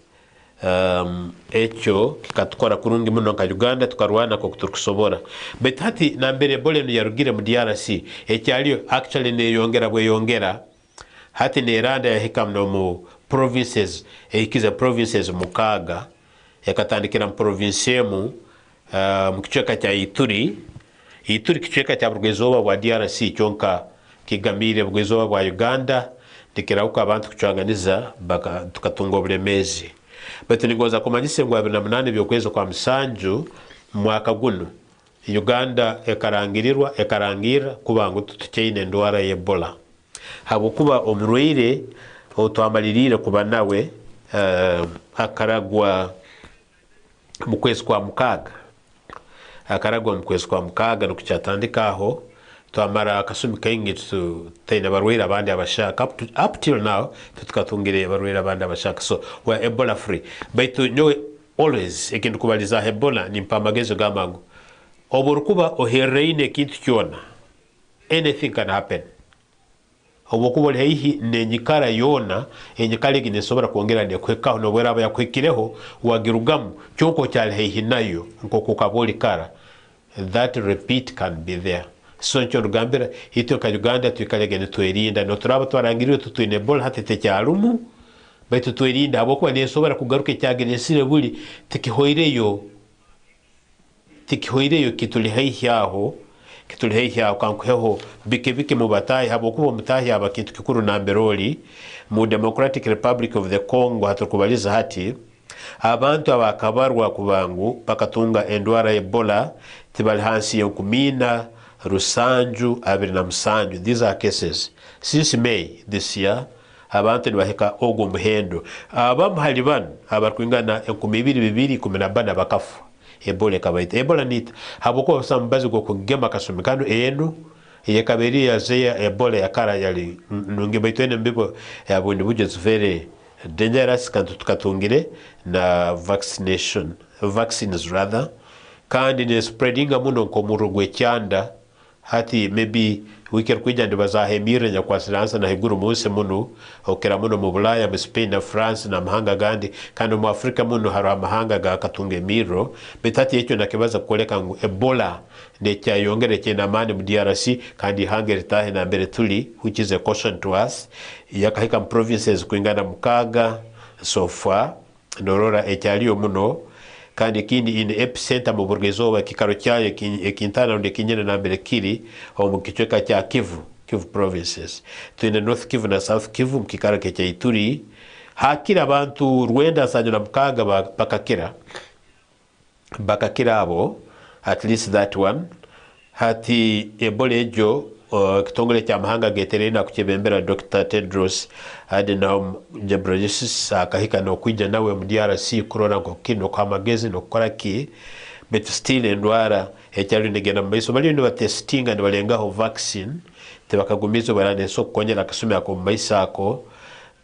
Ekyo kikatukora kurungi muno nka Uganda tukarwana ko kutukusobora betati na mbere bole no yarugire mu DRC ekyaliyo actually ne yongera bwe yongera hati ne Rwanda yahikamno mu provinces ekiza provinces mukaga yakatandikira mu province mu kichweka cha Ituri kichweka cha Burugaizoba bwa DRC cyonka kigamire Burugaizoba bwa Uganda dikirauka abantu kucwanganiza baka tukatunga obulemezi betu ningoza kumanyise ngo 2008 byokweza kwa Msanju mwaka guno Uganda ekarangira kubango tutucheine endwara Ebola habukuba omurwire otwamalirire kuba nawe akaragwa mukwezi kwa mukaga no kucyatandikaho twamara akasumi kaingi tutayina barwire abandi abashaka up till now tutukatungire barwire abandi abashaka so we are Ebola free but nyowe always ekintu kubaliza Ebola ni mpamagezo gamangu oburukuba ohereine kintu kyona anything can happen obukubo heihi nenyikara yona enyikale ginesobora kuongera ne kweka no bweraba yakwekireho wagirugamu cyoko cyali heihi nayo nkoko kaboli kara that repeat can be there so ncho rugambira hito ka Uganda tukalegene twerinda no turaba twarangiriwe tutwine Ebola hatete cyarumu baitu twerinda aboko nesobora kugaruka cyagenesire buri tikihoireyo kituli heihi aho kankuheho bike mu batayi habokuba mutahi abakintu kikuru na mberoli mu Democratic Republic of the Congo hatukubaliza hati abantu abakabarwa kubangu bakatunga endwara Ebola tibali hansi ya kumina Rusanju 27. These are cases since May this year. Abantu nibaheka ogo muhendo abamhaliban abarkwingana 22 bakafu Ebola kabaita Ebola nita haboko sambazi go kugema kasumikano enu yekaberi ya zeya Ebola yakara yali nungi baitwene mbibo yabundi buje very dangerous kantu tukatungire na vaccines rather kandi ne spreading muno ko murugwe cyanda hati maybe wiker kwijande bazahemire nya kwa silansa na higuru munsi muno okera muno mu Bulaya mu Spain na France na mahanga gandi kandi mu Afrika muno haro amahanga ga katunge miro betati yecho nakibaza koleka ngo Ebola ne cyayongere cyena mane mu DRC kandi hangere tahe na mbere tuli which is a caution to us yakahika provinces kuingana mukaga so far norora ekyaliyo muno kandi kindi in epicenter mu Burugaizoba kikaro cyayo ekintana nde kinyene na mbere kiri mu kichweka cya Kivu provinces twine North Kivu na South Kivu mkikaro cya Ituri hakira abantu 996 bakakira abo, at least that one. Hati Ebola ejo kitongole kya mahanga geterena kukibembera Dr. Tedros Adhanom Ghebreyesus akahika n'okwijja nawe mu DRC kurora ngo kino kwa magezi n'okukora ki, but still endwara ekyali negenda mu maiso bali ndo batestinga ndibalengaho vaccine tebakagumizo barane so kongera akasumi ako mu maiso ako.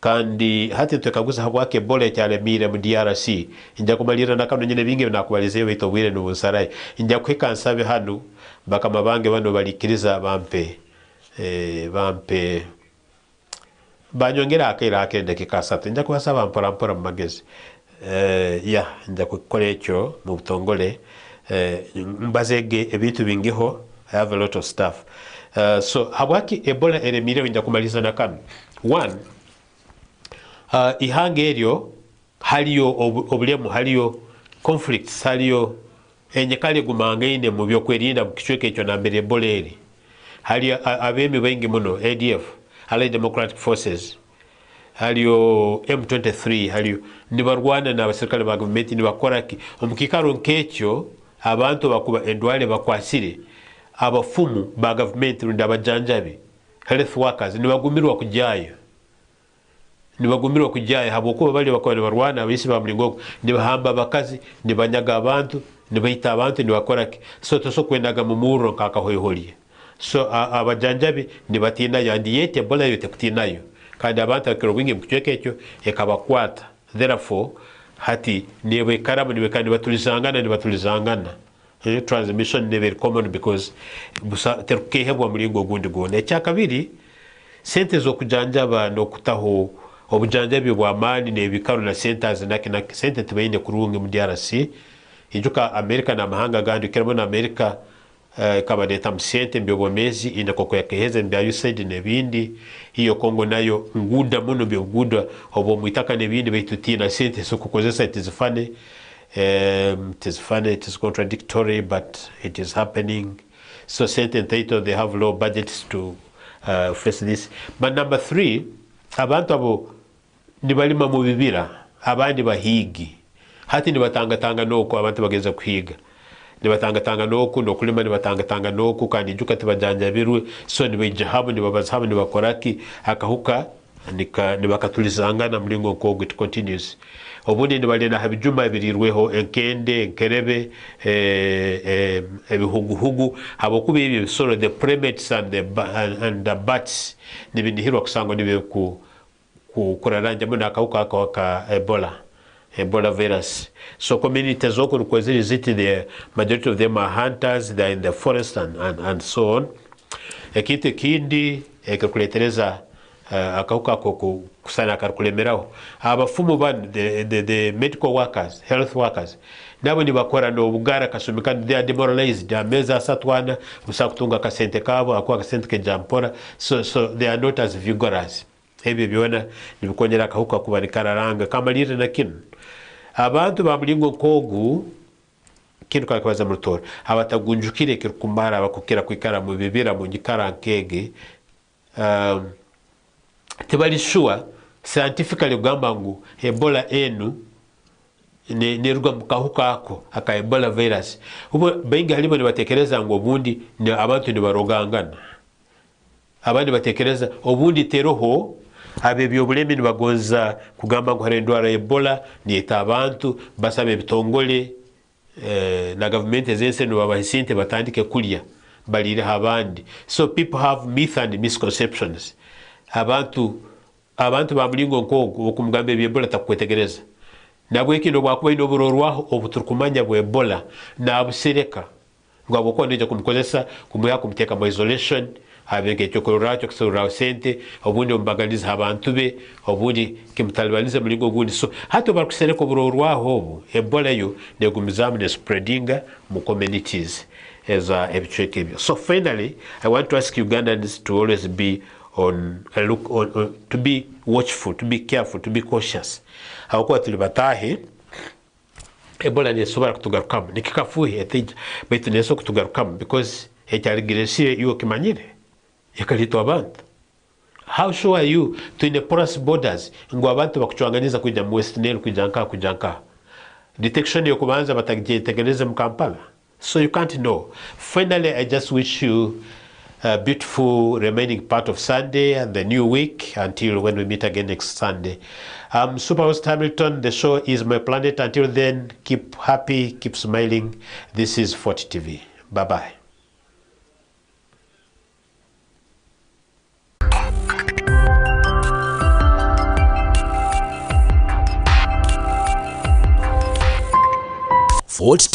Kandi hati twekaguza habwake Ebola ekyalemire mu DRC inja kumalira nakano nyine bingi nakubalizeyo bito bwire n'ubusarai inja kwekansabe hano bakama bange bano balikiriza bampe banyongera akira akende kikasatu inja kubasaba mpora mu magezi inja kukora ekyo mu butongole mbazege ebintu bingiho. I have a lot of stuff. So habwaki Ebola eremire inja kumaliza nakano. One, ihange eryo haliyo obulemu, haliyo conflicts, haliyo enyekale gumangaine mu byokwerinda mu kichweke ekyo nambere Ebola eri. Haliyo abemi bengi muno, ADF, Allied Democratic Forces, haliyo M23, haliyo nibarwana na abasirikale ba government nibakoraki omukikaro nkekyo abantu bakuba endwale bakwasire abafumu ba government runda abajanjabi health workers nibagumirwa kujayo habokuba bali bakwana barwana abisi ba mlingo nibahamba bakazi nibanyaga abantu nibayita abantu nibakoraki so toso kwendaga mu muro kakahoyiholiye so abajanjabi nibatina yandi yete Ebola yote kutinayo kandi abantu akiro wingi mkuchweke ekyo ekabakwata. Therefore hati niwe karamu niwe kandi batulizangana transmission never common because terukehebwa mulingo gundi gone. Ekyakabiri sente zo kujanjaba no kutaho obujanjabi bwa mani nebikaro na centers na sente tibayine kurungi mu DRC ijuka America na mahanga gandi kiramo na America kabadeta msente mbyobomezi indakoko yakeheze mbya USAID nebindi hiyo Kongo nayo nguda muno byoguda obo muitaka nebindi beitutina sente so kukozesa it is funny, it is contradictory, but it is happening. So certain title they have low budgets to face this. But number 3, abantu abo nibalima mu bibira abandi bahigi hati nibatangatanga noko abantu bageza kuhiga nibatangatanga noko no kulima nibatangatanga noko kandi juka tibajanjabirwe so nibajahabu nibabazahabu nibakoraki akahuka nibakatulizangana mlingo kogo it continues. Obundi nibalena habijuma birirweho enkende enkerebe ebihuguhugu habokuba ebyo solo the primates and the bats nibindihirwa kusango nibe kuraranja muna akauka ka Ebola virus. So communities zoko rukweziri ziti, the majority of them are hunters, they are in the forest and so on. Ekite kindi ekakuletereza akauka kusana akakulemeraho abafumu ban the medical workers, health workers nabo nibakora no bugara kasumikana, they are demoralized, ameza satwana musakutunga kasente kabo akwa kasente ke jampora, so they are not as vigorous. Ebyo byona nibikonyera akahuka kubanikara kamalire na kino abantu bamulingo kogu kino kakwaza mutora abatagunjukire kirukumara abakukira kwikara mu bibira mu gikara nkege tebali sure scientifically gamba ngu Ebola enu neruga mukahuka ako aka Ebola virus ubo bengi halibo nibatekereza ngo obundi ni abantu nibarogangana abandi batekereza obundi teroho abebyo bulemi nibagonza kugamba ngo harendwara Ebola ni abantu basabe bitongole na government ezense no babahisinte batandike kulya balire habandi. So people have myth and misconceptions. Abantu bamulingo nkogo okumugambe Ebola takwetegereza nabwo ekino bwakuba ino burorwaho obuturukumanya bwa Ebola na busereka ngabo ko ndeje kumukozesa kumuya kumuteka mu isolation habege cyokororacho kusura sente obundi ombaganiza abantu be obundi kimtalibaniza mulingo gundi. So hato bakusereka burorwaho obu Ebola yo negumizamu ne spreadinga mu communities as ebicheke byo. So finally I want to ask Ugandans to always be on a look on to be watchful, to be careful, to be cautious. Hakuwa tulibatahe Ebola ni sobara kutugarukamu nikikafuhi etija betu neso kutugarukamu because ekyaligiresire iyo kimanyire yakalito abantu How sure are you to in the porous borders ngo abantu bakuchwanganiza kuja mu West Nile kujanka detection yokubanza batagitegereze mu Kampala, so you can't know. Finally, I just wish you a beautiful remaining part of Sunday and the new week until when we meet again next Sunday. I'm Superhost Hamilton. The show is My Planet. Until then, keep happy, keep smiling. This is 40 TV. Bye-bye. Fort